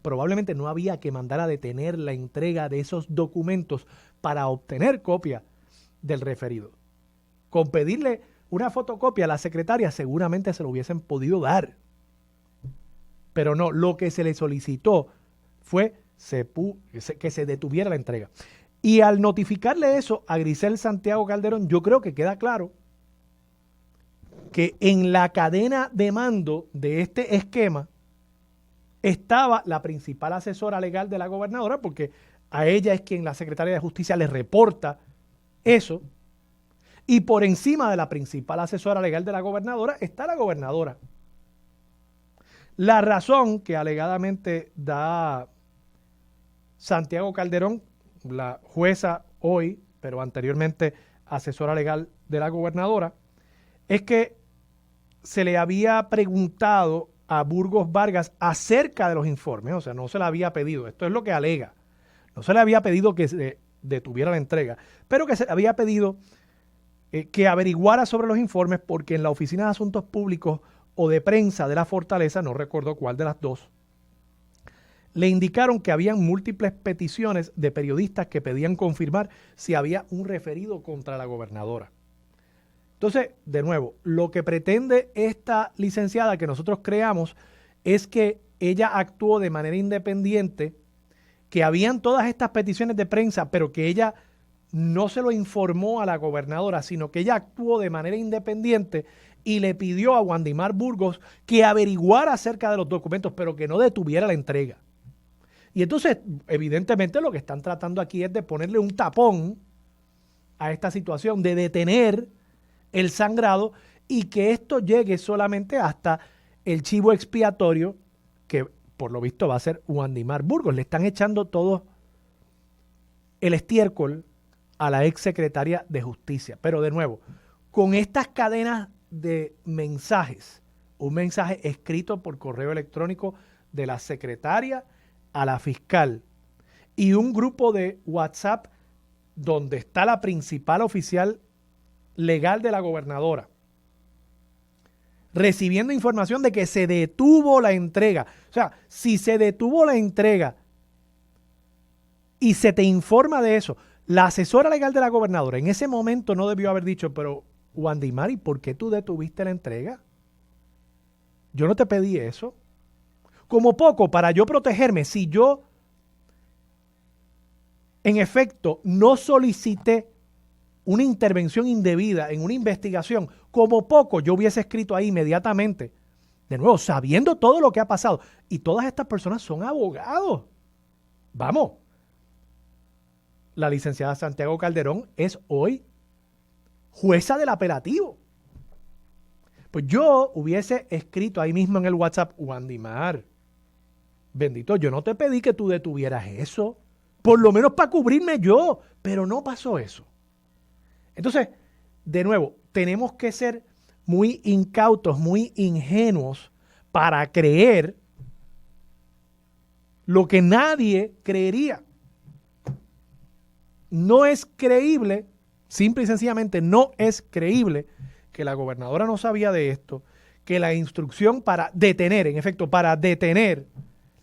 Probablemente no había que mandar a detener la entrega de esos documentos para obtener copia del referido. Con pedirle una fotocopia a la secretaria seguramente se lo hubiesen podido dar. Pero no, lo que se le solicitó fue que se detuviera la entrega. Y al notificarle eso a Grisel Santiago Calderón, yo creo que queda claro que en la cadena de mando de este esquema estaba la principal asesora legal de la gobernadora, porque a ella es quien la secretaria de Justicia le reporta eso, y por encima de la principal asesora legal de la gobernadora está la gobernadora. La razón que alegadamente da Santiago Calderón, la jueza hoy, pero anteriormente asesora legal de la gobernadora, es que se le había preguntado a Burgos Vargas acerca de los informes, o sea, no se le había pedido, esto es lo que alega, no se le había pedido que se detuviera la entrega, pero que se le había pedido que averiguara sobre los informes, porque en la Oficina de Asuntos Públicos o de Prensa de la Fortaleza, no recuerdo cuál de las dos, le indicaron que habían múltiples peticiones de periodistas que pedían confirmar si había un referido contra la gobernadora. Entonces, de nuevo, lo que pretende esta licenciada que nosotros creamos es que ella actuó de manera independiente, que habían todas estas peticiones de prensa, pero que ella no se lo informó a la gobernadora, sino que ella actuó de manera independiente y le pidió a Wandimar Burgos que averiguara acerca de los documentos, pero que no detuviera la entrega. Y entonces, evidentemente, lo que están tratando aquí es de ponerle un tapón a esta situación, de detener el sangrado y que esto llegue solamente hasta el chivo expiatorio que por lo visto va a ser Wandimar Burgos. Le están echando todo el estiércol a la ex secretaria de Justicia. Pero de nuevo, con estas cadenas de mensajes, un mensaje escrito por correo electrónico de la secretaria a la fiscal y un grupo de WhatsApp donde está la principal oficial legal de la gobernadora, recibiendo información de que se detuvo la entrega. O sea, si se detuvo la entrega y se te informa de eso, la asesora legal de la gobernadora en ese momento no debió haber dicho, pero Wandimar, ¿y por qué tú detuviste la entrega? Yo no te pedí eso. Como poco, para yo protegerme, si yo en efecto no solicité una intervención indebida en una investigación, como poco yo hubiese escrito ahí inmediatamente, de nuevo, sabiendo todo lo que ha pasado. Y todas estas personas son abogados. Vamos. La licenciada Santiago Calderón es hoy jueza del apelativo. Pues yo hubiese escrito ahí mismo en el WhatsApp, Wandimar, bendito, yo no te pedí que tú detuvieras eso, por lo menos para cubrirme yo, pero no pasó eso. Entonces, de nuevo, tenemos que ser muy incautos, muy ingenuos para creer lo que nadie creería. No es creíble, simple y sencillamente no es creíble que la gobernadora no sabía de esto, que la instrucción para detener, en efecto, para detener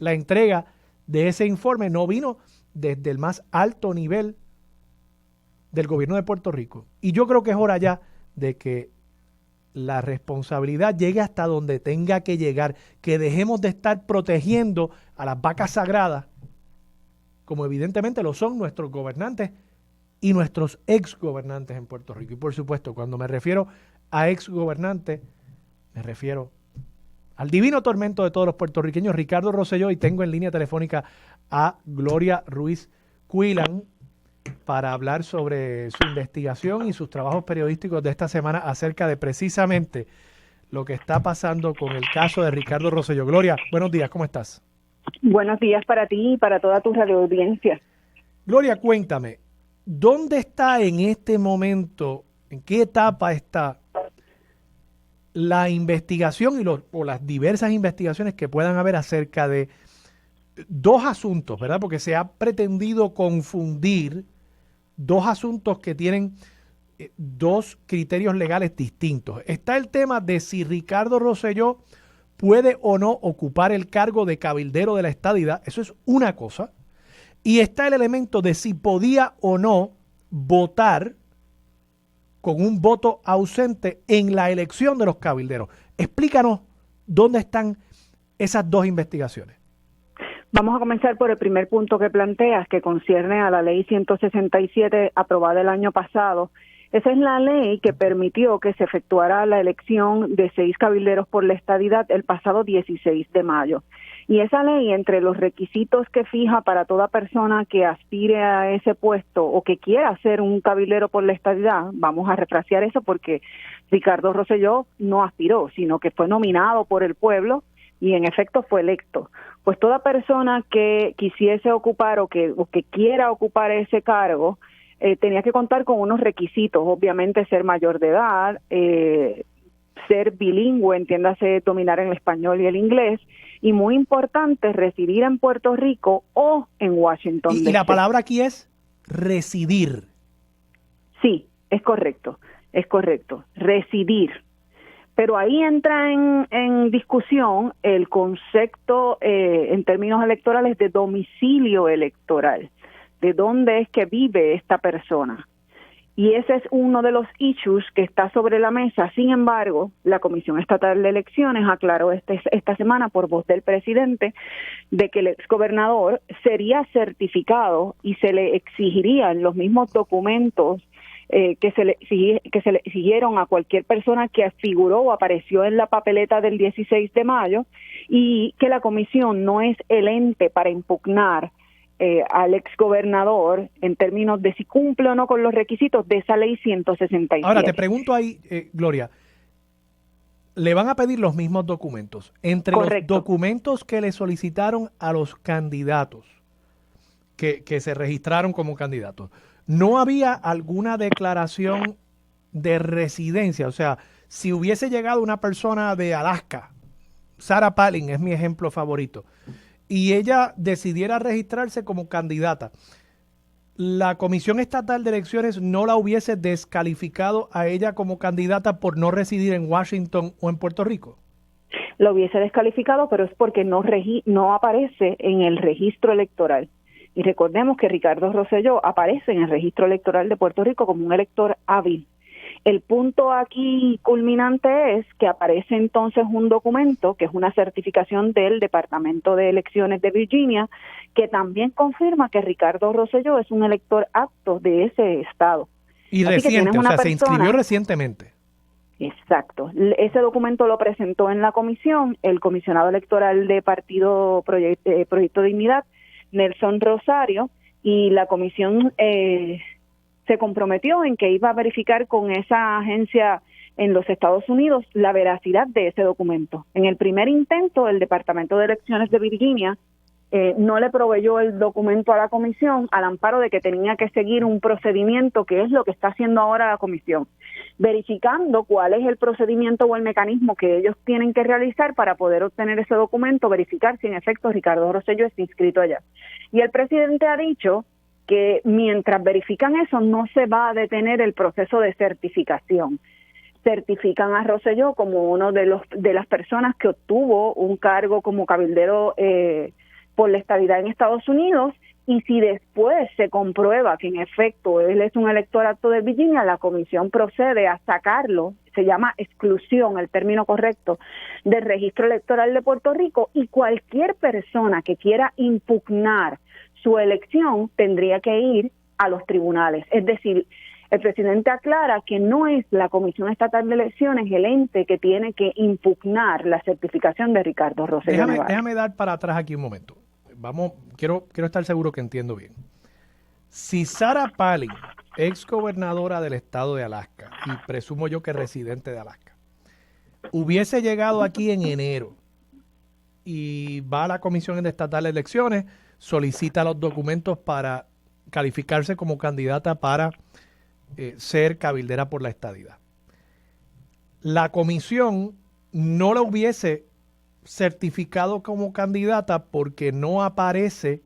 la entrega de ese informe no vino desde el más alto nivel del gobierno de Puerto Rico. Y yo creo que es hora ya de que la responsabilidad llegue hasta donde tenga que llegar, que dejemos de estar protegiendo a las vacas sagradas, como evidentemente lo son nuestros gobernantes y nuestros exgobernantes en Puerto Rico. Y por supuesto, cuando me refiero a exgobernantes, me refiero al divino tormento de todos los puertorriqueños, Ricardo Rosselló, y tengo en línea telefónica a Gloria Ruiz Cuilan para hablar sobre su investigación y sus trabajos periodísticos de esta semana acerca de precisamente lo que está pasando con el caso de Ricardo Rosselló. Gloria, buenos días, ¿cómo estás? Buenos días para ti y para toda tu radioaudiencia. Gloria, cuéntame, ¿dónde está en este momento, en qué etapa está la investigación o las diversas investigaciones que puedan haber acerca de dos asuntos, ¿verdad? Porque se ha pretendido confundir dos asuntos que tienen dos criterios legales distintos. Está el tema de si Ricardo Rosselló puede o no ocupar el cargo de cabildero de la estadidad, eso es una cosa, y está el elemento de si podía o no votar con un voto ausente en la elección de los cabilderos. Explícanos dónde están esas dos investigaciones. Vamos a comenzar por el primer punto que planteas, que concierne a la ley 167 aprobada el año pasado. Esa es la ley que permitió que se efectuara la elección de 6 cabilderos por la estadidad el pasado 16 de mayo. Y esa ley, entre los requisitos que fija para toda persona que aspire a ese puesto o que quiera ser un cabildero por la estadidad, vamos a refrasear eso porque Ricardo Rosselló no aspiró, sino que fue nominado por el pueblo y en efecto fue electo. Pues toda persona que quisiese ocupar o que quiera ocupar ese cargo tenía que contar con unos requisitos, obviamente ser mayor de edad, ser bilingüe, entiéndase dominar el español y el inglés, y muy importante, residir en Puerto Rico o en Washington. Y la palabra aquí es residir. Sí, es correcto, residir. Pero ahí entra en discusión el concepto en términos electorales de domicilio electoral, de dónde es que vive esta persona. Y ese es uno de los issues que está sobre la mesa. Sin embargo, la Comisión Estatal de Elecciones aclaró esta semana por voz del presidente de que el exgobernador sería certificado y se le exigirían los mismos documentos que se le exigieron a cualquier persona que figuró o apareció en la papeleta del 16 de mayo y que la comisión no es el ente para impugnar al exgobernador en términos de si cumple o no con los requisitos de esa ley 167. Ahora, te pregunto ahí, Gloria, le van a pedir los mismos documentos. Entre Correcto. Los documentos que le solicitaron a los candidatos que se registraron como candidatos, ¿no había alguna declaración de residencia? O sea, si hubiese llegado una persona de Alaska, Sarah Palin es mi ejemplo favorito, y ella decidiera registrarse como candidata, ¿la Comisión Estatal de Elecciones no la hubiese descalificado a ella como candidata por no residir en Washington o en Puerto Rico? Lo hubiese descalificado, pero es porque no aparece en el registro electoral. Y recordemos que Ricardo Rosselló aparece en el registro electoral de Puerto Rico como un elector hábil. El punto aquí culminante es que aparece entonces un documento, que es una certificación del Departamento de Elecciones de Virginia, que también confirma que Ricardo Rosselló es un elector apto de ese estado. Y así reciente, o sea, se inscribió recientemente. Exacto. Ese documento lo presentó en la comisión el comisionado electoral de Partido Proyecto Dignidad, Nelson Rosario, y la comisión se comprometió en que iba a verificar con esa agencia en los Estados Unidos la veracidad de ese documento. En el primer intento, el Departamento de Elecciones de Virginia no le proveyó el documento a la comisión al amparo de que tenía que seguir un procedimiento, que es lo que está haciendo ahora la comisión, verificando cuál es el procedimiento o el mecanismo que ellos tienen que realizar para poder obtener ese documento, verificar si en efecto Ricardo Rosselló está inscrito allá. Y el presidente ha dicho que mientras verifican eso no se va a detener el proceso de certificación. Certifican a Rosselló como uno de las personas que obtuvo un cargo como cabildero por la estadidad en Estados Unidos, y si después se comprueba que en efecto él es un elector apto de Virginia, la comisión procede a sacarlo, se llama exclusión, el término correcto, del registro electoral de Puerto Rico, y cualquier persona que quiera impugnar su elección tendría que ir a los tribunales. Es decir, El presidente aclara que no es la Comisión Estatal de Elecciones el ente que tiene que impugnar la certificación de Ricardo Rosselló. Déjame dar para atrás aquí un momento. Quiero estar seguro que entiendo bien. Si Sarah Palin, ex gobernadora del estado de Alaska, y presumo yo que residente de Alaska, hubiese llegado aquí en enero y va a la Comisión Estatal de Elecciones, solicita los documentos para calificarse como candidata para ser cabildera por la estadidad. La comisión no la hubiese certificado como candidata porque no aparece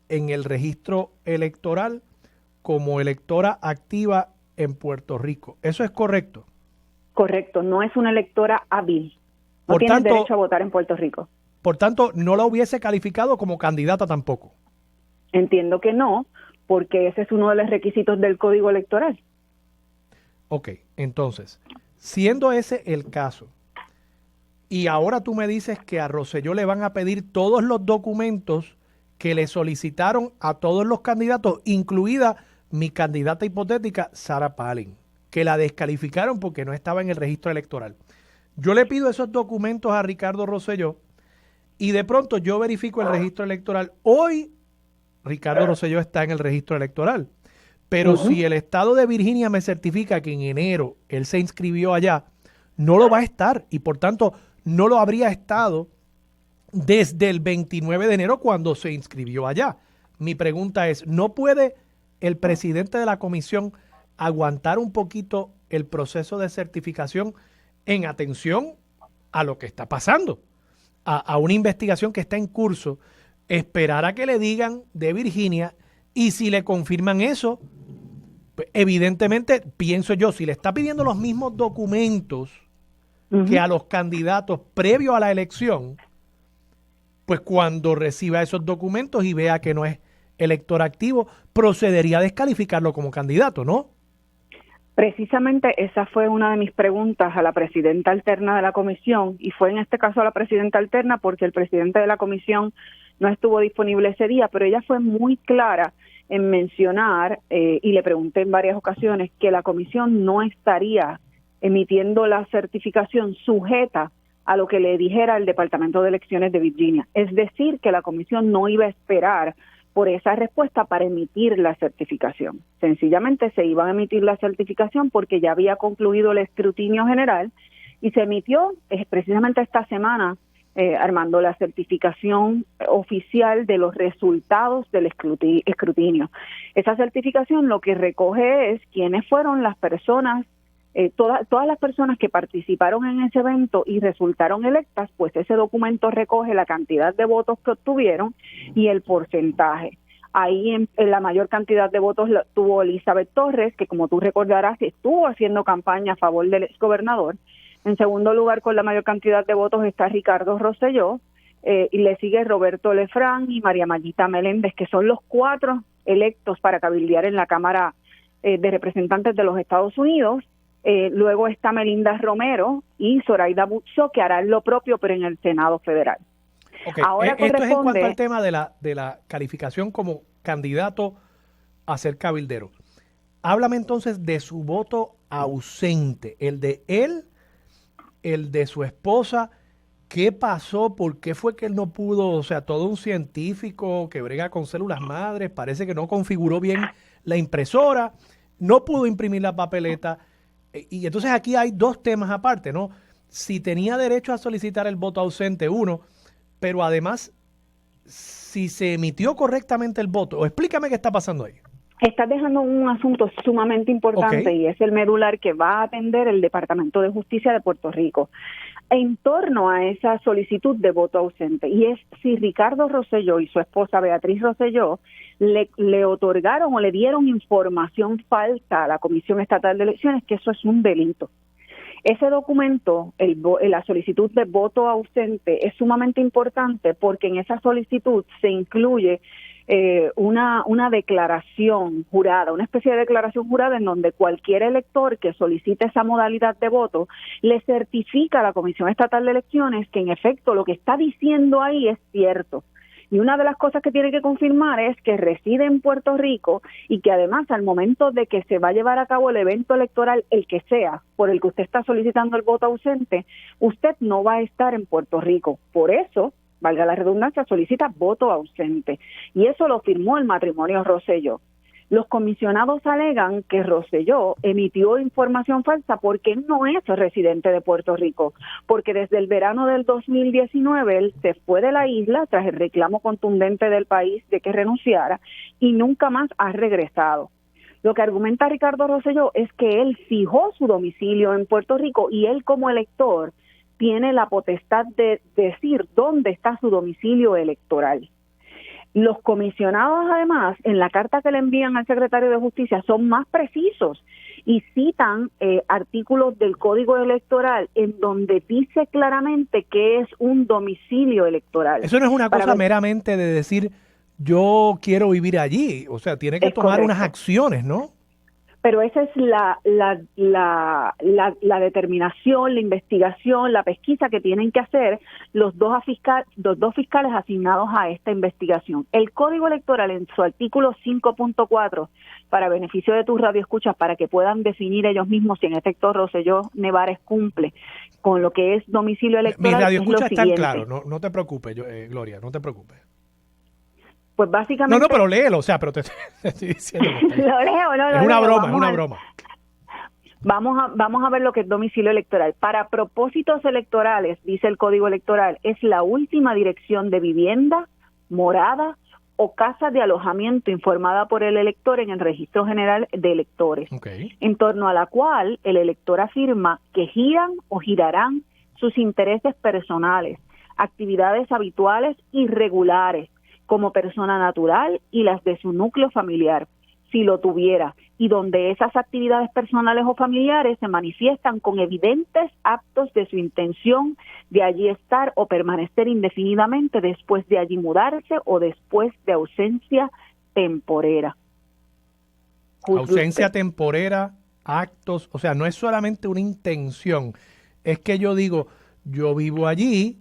en el registro electoral como electora activa en Puerto Rico. ¿Eso es correcto? Correcto, no es una electora hábil. No tiene derecho a votar en Puerto Rico. Por tanto, no la hubiese calificado como candidata tampoco. Entiendo que no, porque ese es uno de los requisitos del Código Electoral. Ok, entonces, siendo ese el caso, y ahora tú me dices que a Rosselló le van a pedir todos los documentos que le solicitaron a todos los candidatos, incluida mi candidata hipotética, Sarah Palin, que la descalificaron porque no estaba en el registro electoral. Yo le pido esos documentos a Ricardo Rosselló y de pronto yo verifico el registro electoral. Hoy Ricardo Rosselló está en el registro electoral, pero si el estado de Virginia me certifica que en enero él se inscribió allá, no lo va a estar y por tanto no lo habría estado desde el 29 de enero cuando se inscribió allá. Mi pregunta es, ¿no puede el presidente de la comisión aguantar un poquito el proceso de certificación en atención a lo que está pasando, a una investigación que está en curso, esperar a que le digan de Virginia y si le confirman eso, pues evidentemente, pienso yo, si le está pidiendo los mismos documentos que a los candidatos previo a la elección, pues cuando reciba esos documentos y vea que no es elector activo, procedería a descalificarlo como candidato, ¿no? Precisamente esa fue una de mis preguntas a la presidenta alterna de la comisión, y fue en este caso a la presidenta alterna porque el presidente de la comisión no estuvo disponible ese día, pero ella fue muy clara en mencionar, y le pregunté en varias ocasiones, que la comisión no estaría emitiendo la certificación sujeta a lo que le dijera el Departamento de Elecciones de Virginia. Es decir, que la comisión no iba a esperar por esa respuesta para emitir la certificación. Sencillamente se iba a emitir la certificación porque ya había concluido el escrutinio general y se emitió precisamente esta semana, Armando, la certificación oficial de los resultados del escrutinio. Esa certificación lo que recoge es quiénes fueron las personas, todas las personas que participaron en ese evento y resultaron electas, pues ese documento recoge la cantidad de votos que obtuvieron y el porcentaje. Ahí en la mayor cantidad de votos tuvo Elizabeth Torres, que como tú recordarás estuvo haciendo campaña a favor del exgobernador. En segundo lugar, con la mayor cantidad de votos está Ricardo Rosselló, y le sigue Roberto Lefranc y María Mayita Meléndez, que son los 4 electos para cabildear en la Cámara de Representantes de los Estados Unidos. Luego está Melinda Romero y Zoraida Butzo, que harán lo propio, pero en el Senado Federal. Okay. Ahora esto es en cuanto al tema de la calificación como candidato a ser cabildero. Háblame entonces de su voto ausente, el de él, el de su esposa. ¿Qué pasó? ¿Por qué fue que él no pudo? O sea, todo un científico que brega con células madres, parece que no configuró bien la impresora, no pudo imprimir la papeleta. Y entonces aquí hay 2 temas aparte, ¿no? Si tenía derecho a solicitar el voto ausente, uno, pero además, si se emitió correctamente el voto. O explícame qué está pasando ahí. Estás dejando un asunto sumamente importante, y es el medular que va a atender el Departamento de Justicia de Puerto Rico en torno a esa solicitud de voto ausente, y es si Ricardo Rosselló y su esposa Beatriz Rosselló le otorgaron o le dieron información falsa a la Comisión Estatal de Elecciones, que eso es un delito. Ese documento, la solicitud de voto ausente, es sumamente importante porque en esa solicitud se incluye una declaración jurada, una especie de declaración jurada en donde cualquier elector que solicite esa modalidad de voto le certifica a la Comisión Estatal de Elecciones que en efecto lo que está diciendo ahí es cierto. Y una de las cosas que tiene que confirmar es que reside en Puerto Rico y que además al momento de que se va a llevar a cabo el evento electoral, el que sea, por el que usted está solicitando el voto ausente, usted no va a estar en Puerto Rico. Por eso, valga la redundancia, solicita voto ausente. Y eso lo firmó el matrimonio Rosselló. Los comisionados alegan que Rosselló emitió información falsa porque él no es residente de Puerto Rico, porque desde el verano del 2019 él se fue de la isla tras el reclamo contundente del país de que renunciara y nunca más ha regresado. Lo que argumenta Ricardo Rosselló es que él fijó su domicilio en Puerto Rico y él como elector tiene la potestad de decir dónde está su domicilio electoral. Los comisionados, además, en la carta que le envían al secretario de Justicia son más precisos y citan artículos del Código Electoral en donde dice claramente que es un domicilio electoral. Eso no es una cosa meramente de decir yo quiero vivir allí, o sea, tiene que tomar unas acciones, ¿no? Pero esa es la determinación, la investigación, la pesquisa que tienen que hacer los dos fiscales asignados a esta investigación. El Código Electoral en su artículo 5.4, para beneficio de tus radioescuchas, para que puedan definir ellos mismos si en efecto Rosselló Nevares cumple con lo que es domicilio electoral. Mis radioescuchas están claros, no te preocupes, Gloria, no te preocupes. Pues básicamente... No, pero léelo, o sea, pero te estoy diciendo... Lo leo, no, es una broma, es una broma. Vamos a ver lo que es domicilio electoral. Para propósitos electorales, dice el Código Electoral, es la última dirección de vivienda, morada o casa de alojamiento informada por el elector en el Registro General de Electores, en torno a la cual el elector afirma que giran o girarán sus intereses personales, actividades habituales y regulares, como persona natural y las de su núcleo familiar, si lo tuviera, y donde esas actividades personales o familiares se manifiestan con evidentes actos de su intención de allí estar o permanecer indefinidamente después de allí mudarse o después de ausencia temporera. Ausencia temporera, actos, o sea, no es solamente una intención, es que yo digo, yo vivo allí,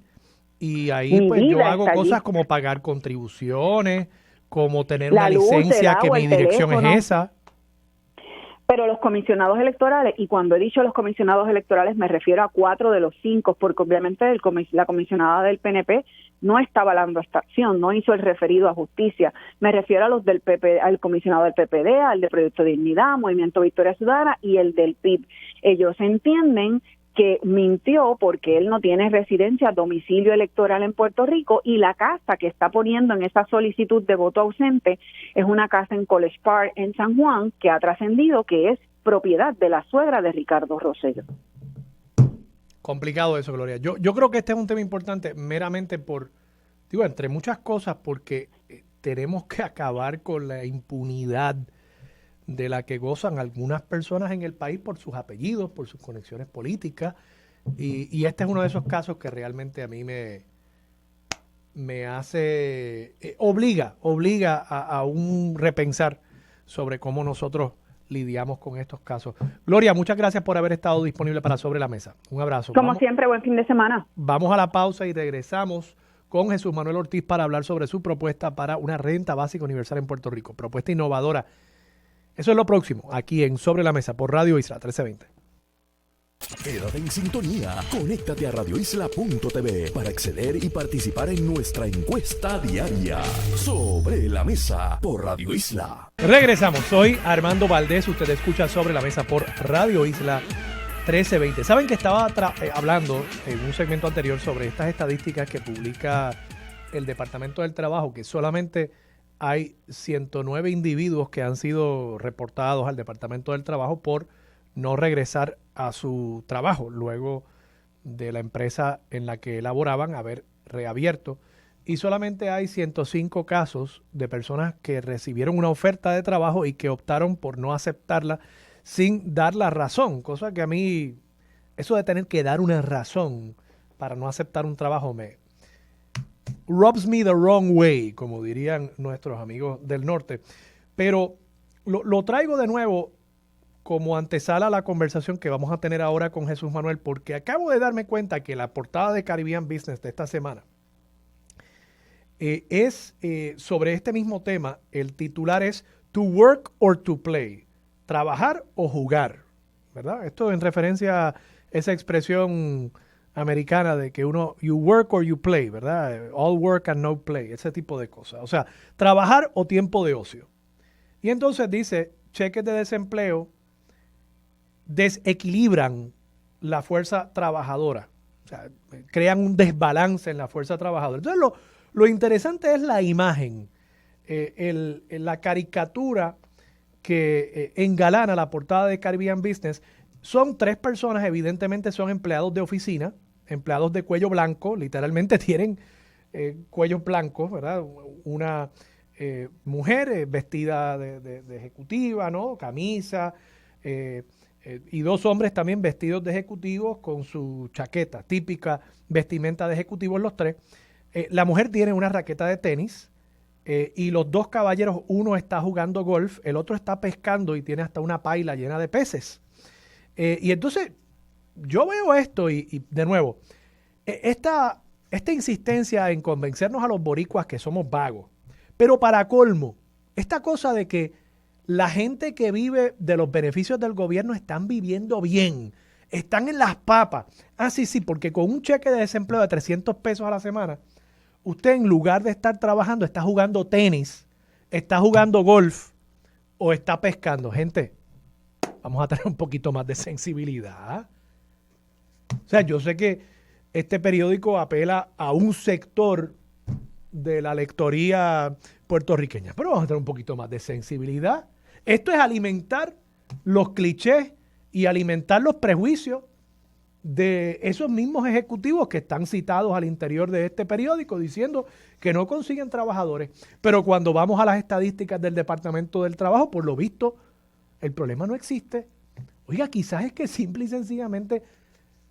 y ahí pues yo hago cosas como pagar contribuciones, como tener una licencia que mi dirección es esa. Pero los comisionados electorales, y cuando he dicho los comisionados electorales me refiero a 4 de los 5, porque obviamente la comisionada del PNP no está avalando esta acción, no hizo el referido a justicia. Me refiero a los del PP, al comisionado del PPD, al de Proyecto Dignidad, Movimiento Victoria Ciudadana y el del PIB. Ellos entienden que mintió porque él no tiene residencia, domicilio electoral en Puerto Rico, y la casa que está poniendo en esa solicitud de voto ausente es una casa en College Park en San Juan que ha trascendido que es propiedad de la suegra de Ricardo Rosselló. Complicado eso, Gloria. Yo creo que este es un tema importante meramente entre muchas cosas, porque tenemos que acabar con la impunidad de la que gozan algunas personas en el país por sus apellidos, por sus conexiones políticas, y este es uno de esos casos que realmente a mí me hace, obliga a un repensar sobre cómo nosotros lidiamos con estos casos. Gloria, muchas gracias por haber estado disponible para Sobre la Mesa. Un abrazo. Como siempre, buen fin de semana. Vamos a la pausa y regresamos con Jesús Manuel Ortiz para hablar sobre su propuesta para una renta básica universal en Puerto Rico. Propuesta innovadora. Eso es lo próximo, aquí en Sobre la Mesa por Radio Isla 1320. Quédate en sintonía, conéctate a radioisla.tv para acceder y participar en nuestra encuesta diaria. Sobre la Mesa por Radio Isla. Regresamos, soy Armando Valdés, usted escucha Sobre la Mesa por Radio Isla 1320. Saben que estaba hablando en un segmento anterior sobre estas estadísticas que publica el Departamento del Trabajo, que solamente hay 109 individuos que han sido reportados al Departamento del Trabajo por no regresar a su trabajo luego de la empresa en la que laboraban haber reabierto. Y solamente hay 105 casos de personas que recibieron una oferta de trabajo y que optaron por no aceptarla sin dar la razón. Cosa que a mí, eso de tener que dar una razón para no aceptar un trabajo rubs me the wrong way, como dirían nuestros amigos del norte. Pero lo traigo de nuevo como antesala a la conversación que vamos a tener ahora con Jesús Manuel, porque acabo de darme cuenta que la portada de Caribbean Business de esta semana es sobre este mismo tema. El titular es To Work or to Play, trabajar o jugar, ¿verdad? Esto en referencia a esa expresión americana de que uno, you work or you play, ¿verdad? All work and no play, ese tipo de cosas. O sea, trabajar o tiempo de ocio. Y entonces dice, cheques de desempleo desequilibran la fuerza trabajadora. O sea, crean un desbalance en la fuerza trabajadora. Entonces, lo interesante es la imagen, la caricatura que engalana la portada de Caribbean Business. Son 3 personas, evidentemente son empleados de oficina, empleados de cuello blanco, literalmente tienen cuellos blancos, ¿verdad? Una mujer vestida de ejecutiva, ¿no? Camisa, y 2 hombres también vestidos de ejecutivos con su chaqueta, típica vestimenta de ejecutivos los 3. La mujer tiene una raqueta de tenis y los 2 caballeros, uno está jugando golf, el otro está pescando y tiene hasta una paila llena de peces. Y entonces yo veo esto y de nuevo, esta insistencia en convencernos a los boricuas que somos vagos, pero para colmo, esta cosa de que la gente que vive de los beneficios del gobierno están viviendo bien, están en las papas. Ah, sí, porque con un cheque de desempleo de 300 pesos a la semana, usted en lugar de estar trabajando está jugando tenis, está jugando golf o está pescando. Gente, vamos a tener un poquito más de sensibilidad. O sea, yo sé que este periódico apela a un sector de la lectoría puertorriqueña, pero vamos a tener un poquito más de sensibilidad. Esto es alimentar los clichés y alimentar los prejuicios de esos mismos ejecutivos que están citados al interior de este periódico diciendo que no consiguen trabajadores. Pero cuando vamos a las estadísticas del Departamento del Trabajo, por lo visto, el problema no existe. Oiga, quizás es que simple y sencillamente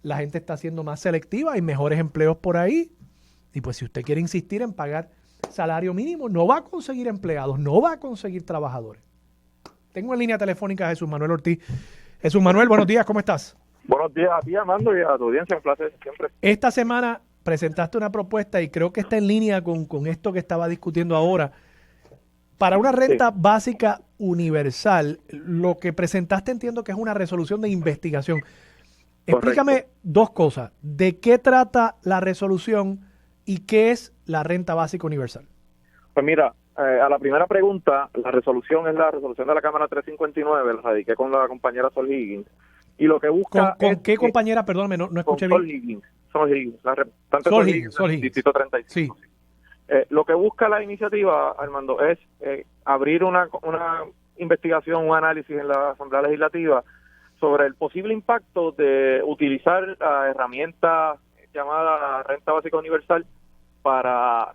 la gente está siendo más selectiva, hay mejores empleos por ahí. Y pues si usted quiere insistir en pagar salario mínimo, no va a conseguir empleados, no va a conseguir trabajadores. Tengo en línea telefónica a Jesús Manuel Ortiz. Jesús Manuel, buenos días, ¿cómo estás? Buenos días a ti, Armando, y a tu audiencia, un placer siempre. Esta semana presentaste una propuesta y creo que está en línea con esto que estaba discutiendo ahora. Para una renta básica universal, lo que presentaste entiendo que es una resolución de investigación. Explícame Correcto. 2 cosas. ¿De qué trata la resolución y qué es la renta básica universal? Pues mira, a la primera pregunta, la resolución es la resolución de la Cámara 359, la radiqué con la compañera Sol Higgins, y lo que busca ¿Con qué compañera? Perdóname, no escuché con bien. Sol Higgins, la representante Sol Sol Higgins, Higgins, Distrito 35. Sí. Lo que busca la iniciativa, Armando, es abrir una investigación, un análisis en la Asamblea Legislativa sobre el posible impacto de utilizar la herramienta llamada renta básica universal para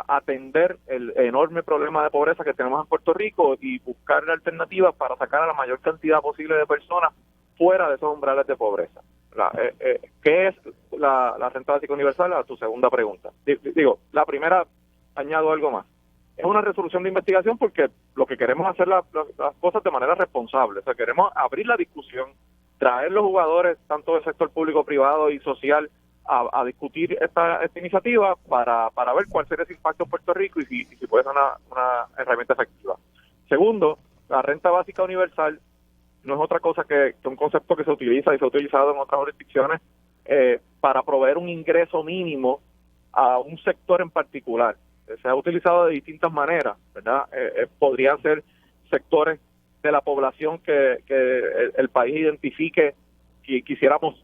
atender el enorme problema de pobreza que tenemos en Puerto Rico y buscar alternativas para sacar a la mayor cantidad posible de personas fuera de esos umbrales de pobreza. ¿Qué es la renta básica universal? A tu segunda pregunta. Digo, la primera, añado algo más. Es una resolución de investigación porque lo que queremos es hacer las cosas de manera responsable. O sea, queremos abrir la discusión, traer los jugadores, tanto del sector público, privado y social, a discutir esta iniciativa para ver cuál sería ese impacto en Puerto Rico y si puede ser una herramienta efectiva. Segundo, la renta básica universal no es otra cosa que un concepto que se utiliza y se ha utilizado en otras jurisdicciones para proveer un ingreso mínimo a un sector en particular. Se ha utilizado de distintas maneras, ¿verdad? Podrían ser sectores de la población que el país identifique que quisiéramos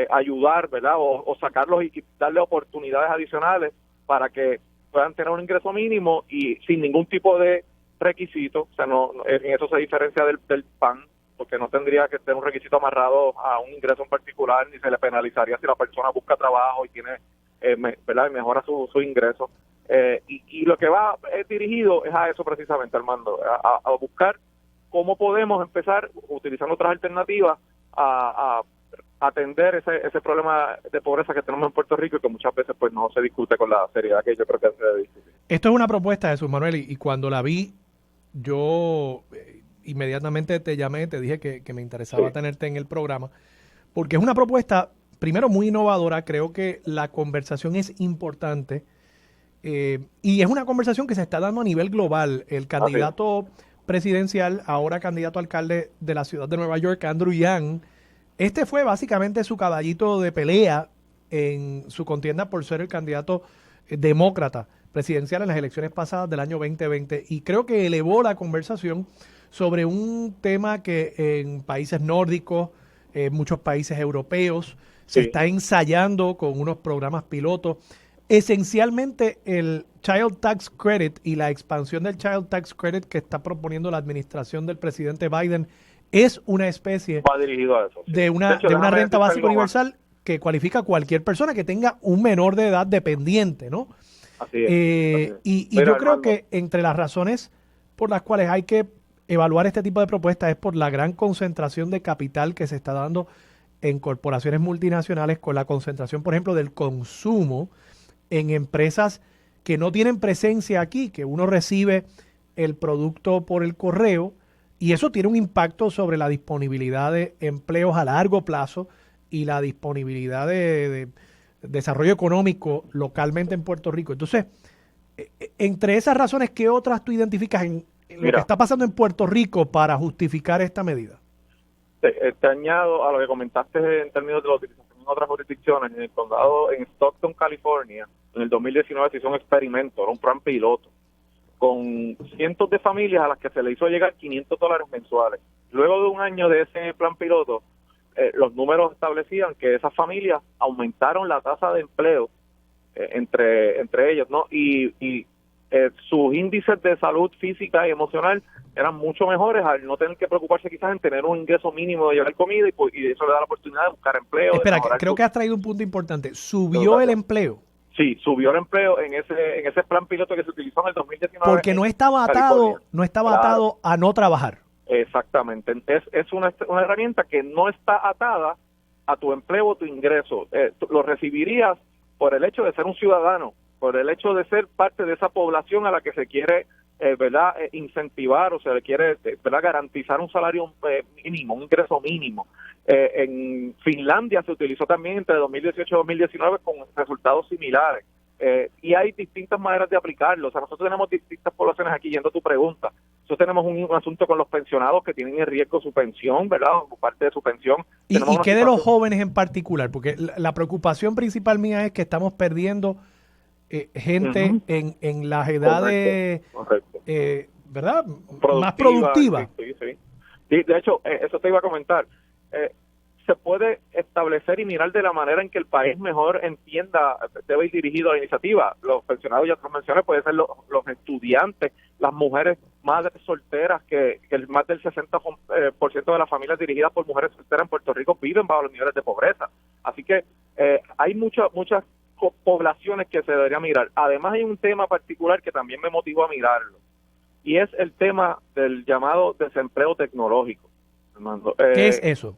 ayudar, ¿verdad? O sacarlos y darle oportunidades adicionales para que puedan tener un ingreso mínimo y sin ningún tipo de requisito. O sea, en eso se diferencia del PAN, porque no tendría que tener un requisito amarrado a un ingreso en particular, ni se le penalizaría si la persona busca trabajo y tiene, ¿verdad? Y mejora su ingreso. Y lo que va dirigido es a eso precisamente, Armando, a buscar cómo podemos empezar, utilizando otras alternativas, a atender ese problema de pobreza que tenemos en Puerto Rico y que muchas veces pues no se discute con la seriedad que yo creo que se debe discutir. Esto es una propuesta, Jesús Manuel, y cuando la vi, yo inmediatamente te llamé, te dije que me interesaba tenerte en el programa, porque es una propuesta, primero, muy innovadora. Creo que la conversación es importante y es una conversación que se está dando a nivel global. El candidato presidencial, ahora candidato a alcalde de la ciudad de Nueva York, Andrew Yang, este fue básicamente su caballito de pelea en su contienda por ser el candidato demócrata presidencial en las elecciones pasadas del año 2020, y creo que elevó la conversación sobre un tema que en países nórdicos, muchos países europeos, se está ensayando con unos programas pilotos. Esencialmente el Child Tax Credit y la expansión del Child Tax Credit que está proponiendo la administración del presidente Biden es una especie de una renta básica universal que cualifica a cualquier persona que tenga un menor de edad dependiente, ¿no? Así es. Y yo creo que entre las razones por las cuales hay que evaluar este tipo de propuestas es por la gran concentración de capital que se está dando en corporaciones multinacionales, con la concentración, por ejemplo, del consumo en empresas que no tienen presencia aquí, que uno recibe el producto por el correo, y eso tiene un impacto sobre la disponibilidad de empleos a largo plazo y la disponibilidad de desarrollo económico localmente en Puerto Rico. Entonces, entre esas razones, ¿qué otras tú identificas en lo que está pasando en Puerto Rico para justificar esta medida? Te añado a lo que comentaste en términos de la utilización en otras jurisdicciones. En el condado, en Stockton, California, en el 2019 se hizo un experimento, era un plan piloto, con cientos de familias a las que se le hizo llegar $500 mensuales. Luego de un año de ese plan piloto, los números establecían que esas familias aumentaron la tasa de empleo entre ellos, ¿no? Y sus índices de salud física y emocional eran mucho mejores al no tener que preocuparse quizás en tener un ingreso mínimo de llevar comida, y eso le da la oportunidad de buscar empleo. Espera, creo que has traído un punto importante. ¿Subió el empleo? Sí, subió el empleo en ese plan piloto que se utilizó en el 2019. Porque no estaba atado a no trabajar. Exactamente. Es una herramienta que no está atada a tu empleo o tu ingreso. Lo recibirías por el hecho de ser un ciudadano, por el hecho de ser parte de esa población a la que se quiere incentivar, o se le quiere garantizar un salario mínimo, un ingreso mínimo. En Finlandia se utilizó también entre 2018 y 2019 con resultados similares. Y hay distintas maneras de aplicarlo. O sea, nosotros tenemos distintas poblaciones aquí, yendo a tu pregunta. Nosotros tenemos un asunto con los pensionados que tienen en riesgo su pensión, ¿verdad? O parte de su pensión. ¿Y qué de los jóvenes en particular? Porque la preocupación principal mía es que estamos perdiendo gente en las edades, correcto. ¿verdad? Más productivas. Sí, de hecho, eso te iba a comentar. Se puede establecer y mirar de la manera en que el país mejor entienda, debe ir dirigido a la iniciativa. Los pensionados, ya te mencioné, pueden ser los estudiantes, las mujeres madres solteras, que más del 60% de las familias dirigidas por mujeres solteras en Puerto Rico viven bajo los niveles de pobreza. Así que hay muchas poblaciones que se debería mirar. Además, hay un tema particular que también me motivó a mirarlo, y es el tema del llamado desempleo tecnológico. Armando, ¿qué es eso?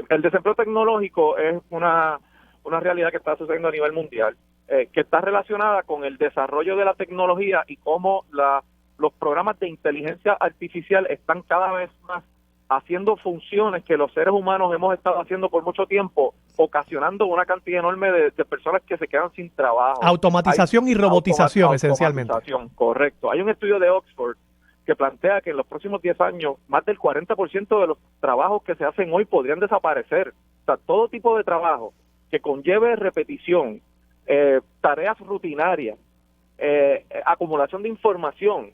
El desempleo tecnológico es una realidad que está sucediendo a nivel mundial, que está relacionada con el desarrollo de la tecnología y cómo los programas de inteligencia artificial están cada vez más haciendo funciones que los seres humanos hemos estado haciendo por mucho tiempo, ocasionando una cantidad enorme de personas que se quedan sin trabajo. Automatización y robotización, esencialmente. Correcto. Hay un estudio de Oxford que plantea que en los próximos 10 años más del 40% de los trabajos que se hacen hoy podrían desaparecer. O sea, todo tipo de trabajo que conlleve repetición, tareas rutinarias, acumulación de información,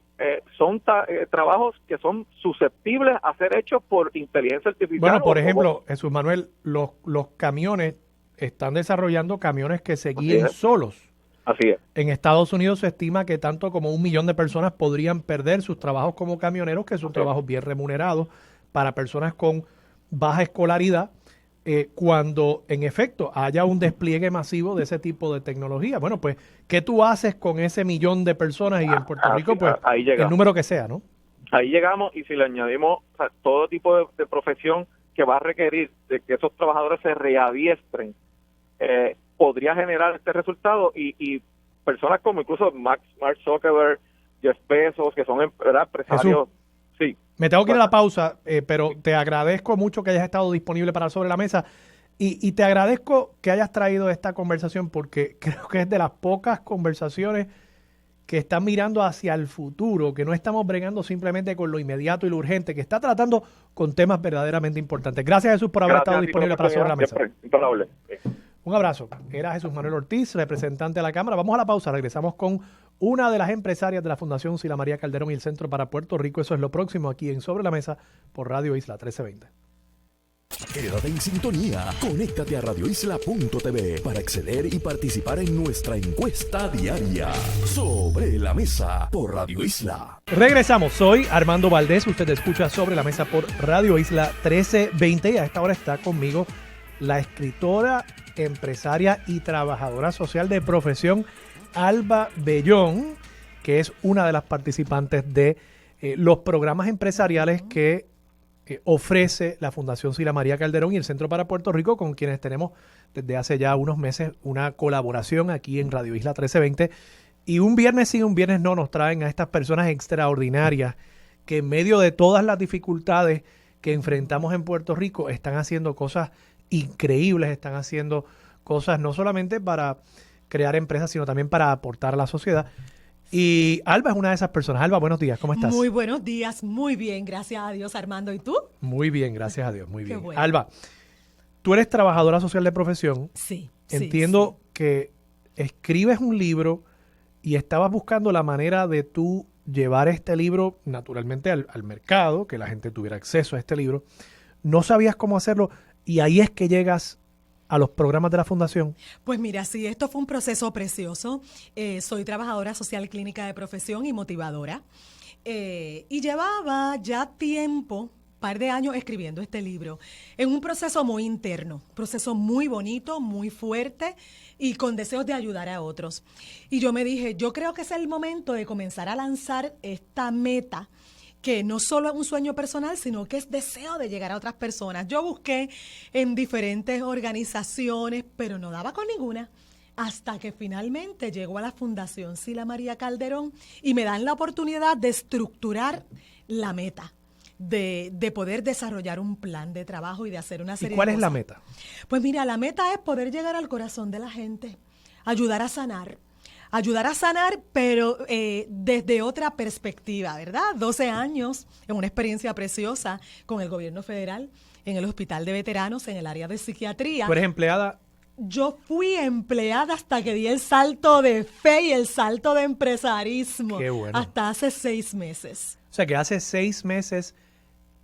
son trabajos que son susceptibles a ser hechos por inteligencia artificial. Bueno, por ejemplo, Jesús Manuel, los camiones están desarrollando camiones que se guíen solos. Así es. En Estados Unidos se estima que tanto como 1 millón de personas podrían perder sus trabajos como camioneros, que son trabajos bien remunerados para personas con baja escolaridad, cuando en efecto haya un despliegue masivo de ese tipo de tecnología. Bueno, pues, ¿qué tú haces con ese 1 millón de personas? Y en Puerto Rico, pues, el número que sea, ¿no? Ahí llegamos, y si le añadimos todo tipo de profesión que va a requerir de que esos trabajadores se readiestren, podría generar este resultado, y personas como incluso Mark Zuckerberg, Jeff Bezos, que son empresarios. Jesús, sí. Me tengo que ir a la pausa, pero te agradezco mucho que hayas estado disponible para Sobre la Mesa, Y te agradezco que hayas traído esta conversación porque creo que es de las pocas conversaciones que están mirando hacia el futuro, que no estamos bregando simplemente con lo inmediato y lo urgente, que está tratando con temas verdaderamente importantes. Gracias, Jesús, por haber estado disponible para Sobre la Mesa. Un abrazo. Era Jesús Manuel Ortiz, representante de la Cámara. Vamos a la pausa. Regresamos con una de las empresarias de la Fundación Sila María Calderón y el Centro para Puerto Rico. Eso es lo próximo aquí en Sobre la Mesa por Radio Isla 1320. Quédate en sintonía. Conéctate a radioisla.tv para acceder y participar en nuestra encuesta diaria. Sobre la Mesa por Radio Isla. Regresamos. Soy Armando Valdés. Usted escucha Sobre la Mesa por Radio Isla 1320 y a esta hora está conmigo la escritora, empresaria y trabajadora social de profesión Alba Bellón, que es una de las participantes de los programas empresariales que ofrece la Fundación Sila María Calderón y el Centro para Puerto Rico, con quienes tenemos desde hace ya unos meses una colaboración aquí en Radio Isla 1320. Y un viernes sí, un viernes no, nos traen a estas personas extraordinarias que en medio de todas las dificultades que enfrentamos en Puerto Rico están haciendo cosas increíbles, están haciendo cosas no solamente para crear empresas, sino también para aportar a la sociedad. Y Alba es una de esas personas. Alba, buenos días, ¿cómo estás? Muy buenos días, muy bien, gracias a Dios, Armando. ¿Y tú? Muy bien, gracias a Dios, muy bien. Bueno. Alba, tú eres trabajadora social de profesión. Sí. Entiendo que escribes un libro y estabas buscando la manera de tú llevar este libro naturalmente al mercado, que la gente tuviera acceso a este libro. No sabías cómo hacerlo y ahí es que llegas a los programas de la Fundación. Pues mira, sí, esto fue un proceso precioso. Soy trabajadora social clínica de profesión y motivadora. Y llevaba ya tiempo, par de años escribiendo este libro, en un proceso muy interno, proceso muy bonito, muy fuerte y con deseos de ayudar a otros. Y yo me dije, yo creo que es el momento de comenzar a lanzar esta meta, que no solo es un sueño personal, sino que es deseo de llegar a otras personas. Yo busqué en diferentes organizaciones, pero no daba con ninguna, hasta que finalmente llegó a la Fundación Sila María Calderón y me dan la oportunidad de estructurar la meta, de poder desarrollar un plan de trabajo y de hacer una serie de cosas. ¿Y cuál es la meta? Pues mira, la meta es poder llegar al corazón de la gente, ayudar a sanar, pero desde otra perspectiva, ¿verdad? 12 años en una experiencia preciosa con el gobierno federal, en el Hospital de Veteranos, en el área de psiquiatría. ¿Tú eres empleada? Yo fui empleada hasta que di el salto de fe y el salto de empresarismo. Qué bueno. Hasta hace 6 meses. O sea, que hace 6 meses,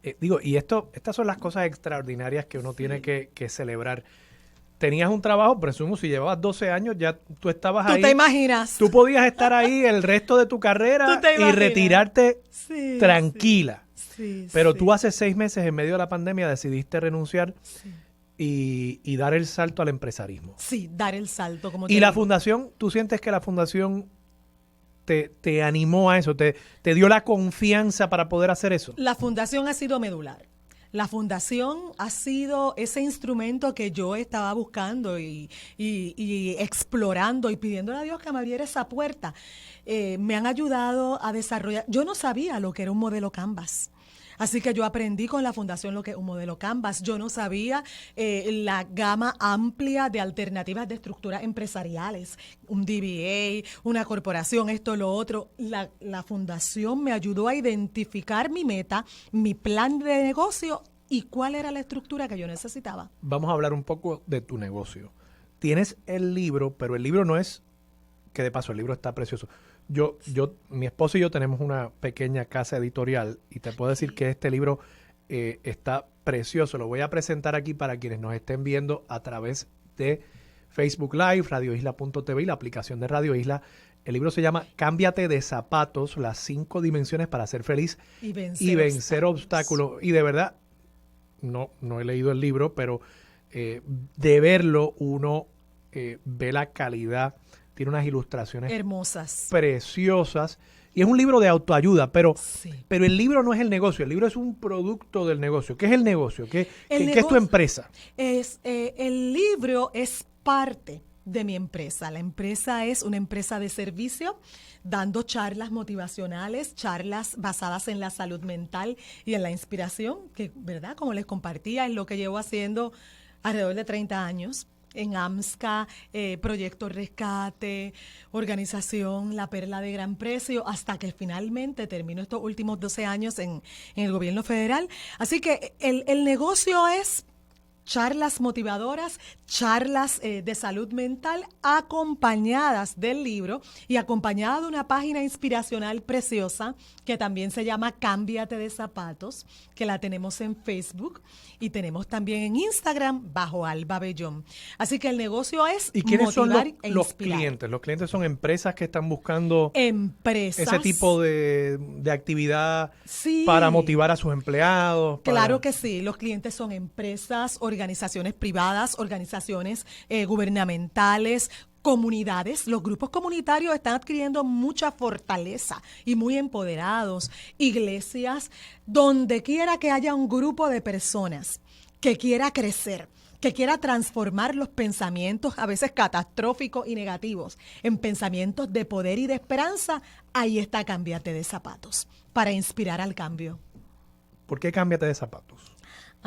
estas son las cosas extraordinarias que uno tiene que celebrar. Tenías un trabajo, presumo, si llevabas 12 años, ya tú estabas ahí. ¿Tú te imaginas? Tú podías estar ahí el resto de tu carrera y retirarte tranquila. Sí, pero sí. tú hace 6 meses, en medio de la pandemia, decidiste renunciar y dar el salto al empresarismo. Sí, dar el salto. Como Y la fundación, ¿tú sientes que la fundación te animó a eso? ¿Te dio la confianza para poder hacer eso? La fundación ha sido medular. La fundación ha sido ese instrumento que yo estaba buscando y explorando y pidiéndole a Dios que me abriera esa puerta. Me han ayudado a desarrollar. Yo no sabía lo que era un modelo Canvas. Así que yo aprendí con la fundación lo que es un modelo Canvas. Yo no sabía la gama amplia de alternativas de estructuras empresariales, un DBA, una corporación, esto, lo otro. La fundación me ayudó a identificar mi meta, mi plan de negocio y cuál era la estructura que yo necesitaba. Vamos a hablar un poco de tu negocio. Tienes el libro, pero el libro no es, que de paso el libro está precioso. Mi esposo y yo tenemos una pequeña casa editorial y te puedo decir que este libro está precioso. Lo voy a presentar aquí para quienes nos estén viendo a través de Facebook Live, radioisla.tv y la aplicación de Radio Isla. El libro se llama Cámbiate de zapatos, las 5 dimensiones para ser feliz y vencer obstáculos. Y de verdad, no he leído el libro, pero de verlo uno ve la calidad. Tiene unas ilustraciones hermosas, preciosas. Y es un libro de autoayuda, pero el libro no es el negocio. El libro es un producto del negocio. ¿Qué es el negocio? ¿Qué es tu empresa? El libro es parte de mi empresa. La empresa es una empresa de servicio, dando charlas motivacionales, charlas basadas en la salud mental y en la inspiración, que, ¿verdad? Como les compartía, es lo que llevo haciendo alrededor de 30 años. En AMSCA, Proyecto Rescate, Organización La Perla de Gran Precio, hasta que finalmente terminó estos últimos 12 años en el gobierno federal. Así que el negocio es charlas motivadoras, charlas de salud mental acompañadas del libro y acompañada de una página inspiracional preciosa que también se llama Cámbiate de Zapatos, que la tenemos en Facebook y tenemos también en Instagram bajo Alba Bellón. Así que el negocio es ¿Y quiénes son los inspirar. clientes? Los clientes son empresas que están buscando Empresas. ese tipo de actividad Sí. para motivar a sus empleados. Claro que sí, los clientes son empresas, organizaciones privadas, organizaciones gubernamentales, comunidades. Los grupos comunitarios están adquiriendo mucha fortaleza y muy empoderados. Iglesias, donde quiera que haya un grupo de personas que quiera crecer, que quiera transformar los pensamientos a veces catastróficos y negativos en pensamientos de poder y de esperanza, ahí está Cámbiate de Zapatos, para inspirar al cambio. ¿Por qué cámbiate de zapatos?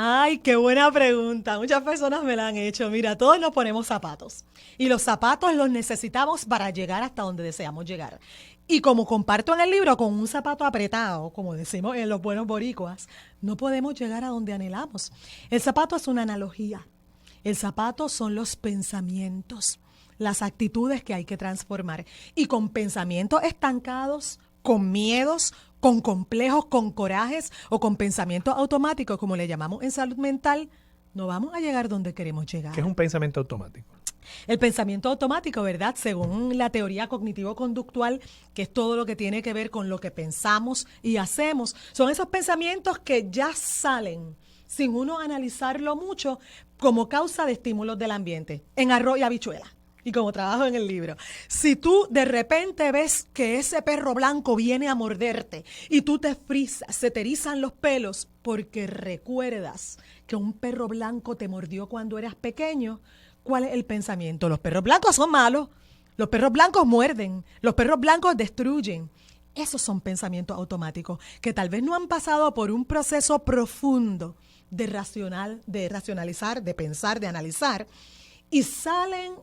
Ay, qué buena pregunta. Muchas personas me la han hecho. Mira, todos nos ponemos zapatos y los zapatos los necesitamos para llegar hasta donde deseamos llegar. Y como comparto en el libro, con un zapato apretado, como decimos en los buenos boricuas, no podemos llegar a donde anhelamos. El zapato es una analogía. El zapato son los pensamientos, las actitudes que hay que transformar. Y con pensamientos estancados, con miedos, con complejos, con corajes o con pensamientos automáticos, como le llamamos en salud mental, no vamos a llegar donde queremos llegar. ¿Qué es un pensamiento automático? El pensamiento automático, ¿verdad? Según la teoría cognitivo-conductual, que es todo lo que tiene que ver con lo que pensamos y hacemos, son esos pensamientos que ya salen sin uno analizarlo mucho como causa de estímulos del ambiente, en arroz y habichuela. Y como trabajo en el libro, si tú de repente ves que ese perro blanco viene a morderte y tú te frisas, se te erizan los pelos porque recuerdas que un perro blanco te mordió cuando eras pequeño, ¿cuál es el pensamiento? Los perros blancos son malos, los perros blancos muerden, los perros blancos destruyen. Esos son pensamientos automáticos que tal vez no han pasado por un proceso profundo de racionalizar, de pensar, de analizar, y salen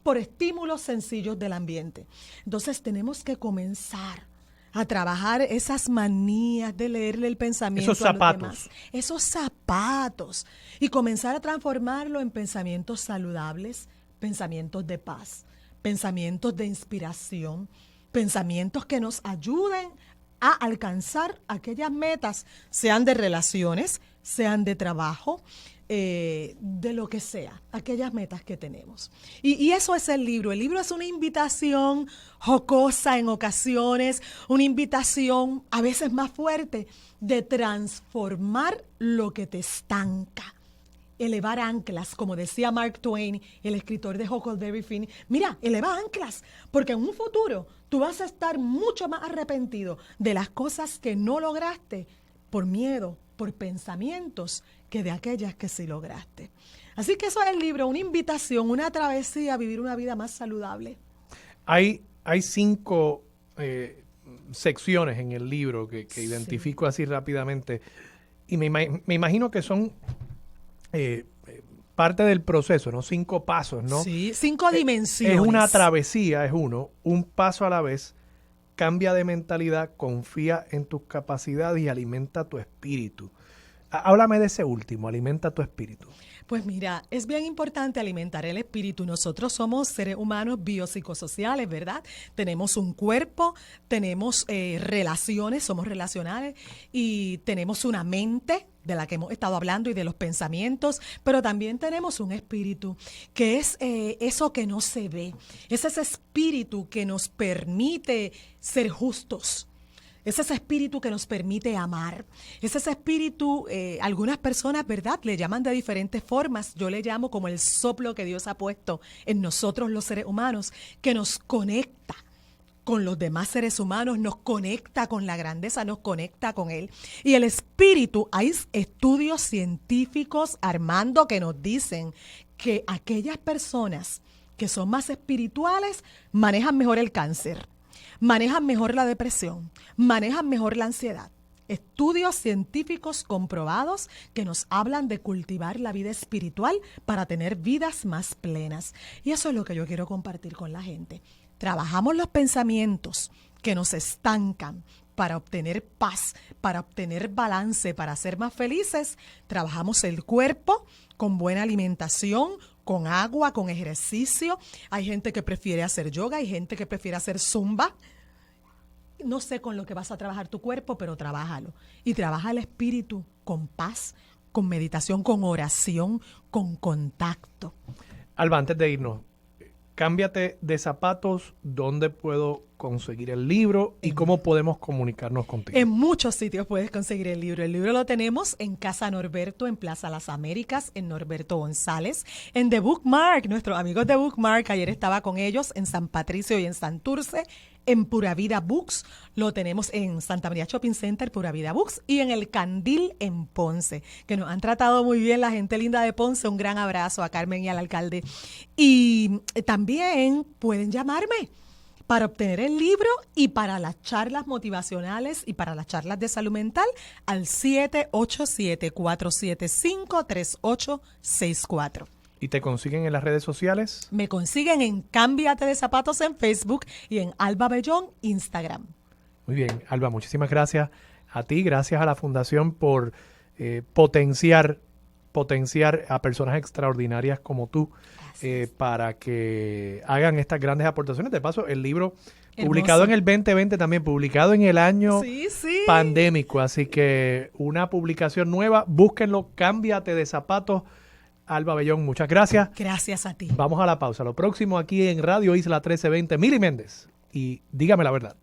por estímulos sencillos del ambiente. Entonces tenemos que comenzar a trabajar esas manías de leerle el pensamiento esos a los zapatos. demás. Esos zapatos. Y comenzar a transformarlo en pensamientos saludables, pensamientos de paz, pensamientos de inspiración, pensamientos que nos ayuden a alcanzar aquellas metas, sean de relaciones, sean de trabajo, de lo que sea, aquellas metas que tenemos. Y eso es el libro. El libro es una invitación jocosa en ocasiones, una invitación a veces más fuerte de transformar lo que te estanca. Elevar anclas, como decía Mark Twain, el escritor de Huckleberry Finn. Mira, eleva anclas, porque en un futuro tú vas a estar mucho más arrepentido de las cosas que no lograste por miedo, por pensamientos, que de aquellas que sí lograste. Así que eso es el libro, una invitación, una travesía a vivir una vida más saludable. Hay 5 secciones en el libro que Sí. identifico así rápidamente y me imagino que son parte del proceso, ¿no? 5 pasos, ¿no? Sí, 5 dimensiones. Es una travesía, es un paso a la vez. Cambia de mentalidad, confía en tus capacidades y alimenta tu espíritu. Háblame de ese último, alimenta tu espíritu. Pues mira, es bien importante alimentar el espíritu. Nosotros somos seres humanos biopsicosociales, ¿verdad? Tenemos un cuerpo, tenemos relaciones, somos relacionales y tenemos una mente de la que hemos estado hablando y de los pensamientos, pero también tenemos un espíritu que es eso que no se ve. Es ese espíritu que nos permite ser justos. Es ese espíritu que nos permite amar. Es ese espíritu, algunas personas, ¿verdad?, le llaman de diferentes formas. Yo le llamo como el soplo que Dios ha puesto en nosotros los seres humanos, que nos conecta con los demás seres humanos, nos conecta con la grandeza, nos conecta con Él. Y el espíritu, hay estudios científicos, Armando, que nos dicen que aquellas personas que son más espirituales manejan mejor el cáncer, manejan mejor la depresión, manejan mejor la ansiedad. Estudios científicos comprobados que nos hablan de cultivar la vida espiritual para tener vidas más plenas. Y eso es lo que yo quiero compartir con la gente. Trabajamos los pensamientos que nos estancan para obtener paz, para obtener balance, para ser más felices. Trabajamos el cuerpo con buena alimentación, con agua, con ejercicio. Hay gente que prefiere hacer yoga, hay gente que prefiere hacer zumba. No sé con lo que vas a trabajar tu cuerpo, pero trabájalo. Y trabaja el espíritu con paz, con meditación, con oración, con contacto. Alba, antes de irnos, cámbiate de zapatos, ¿dónde puedo conseguir el libro y cómo podemos comunicarnos contigo? En muchos sitios puedes conseguir el libro. El libro lo tenemos en Casa Norberto, en Plaza Las Américas, en Norberto González, en The Bookmark, nuestros amigos de Bookmark, ayer estaba con ellos en San Patricio y en Santurce, en Pura Vida Books, lo tenemos en Santa María Shopping Center, Pura Vida Books, y en El Candil en Ponce, que nos han tratado muy bien la gente linda de Ponce. Un gran abrazo a Carmen y al alcalde. Y también pueden llamarme para obtener el libro y para las charlas motivacionales y para las charlas de salud mental al 787-475-3864. ¿Y te consiguen en las redes sociales? Me consiguen en Cámbiate de Zapatos en Facebook y en Alba Bellón Instagram. Muy bien, Alba, muchísimas gracias a ti, gracias a la Fundación por potenciar a personas extraordinarias como tú para que hagan estas grandes aportaciones. De paso, el libro publicado en el 2020 también, publicado en el año pandémico, así que una publicación nueva, búsquenlo, Cámbiate de Zapatos. Alba Bellón, muchas gracias. Gracias a ti. Vamos a la pausa. Lo próximo aquí en Radio Isla 1320, Mili Méndez. Y dígame la verdad.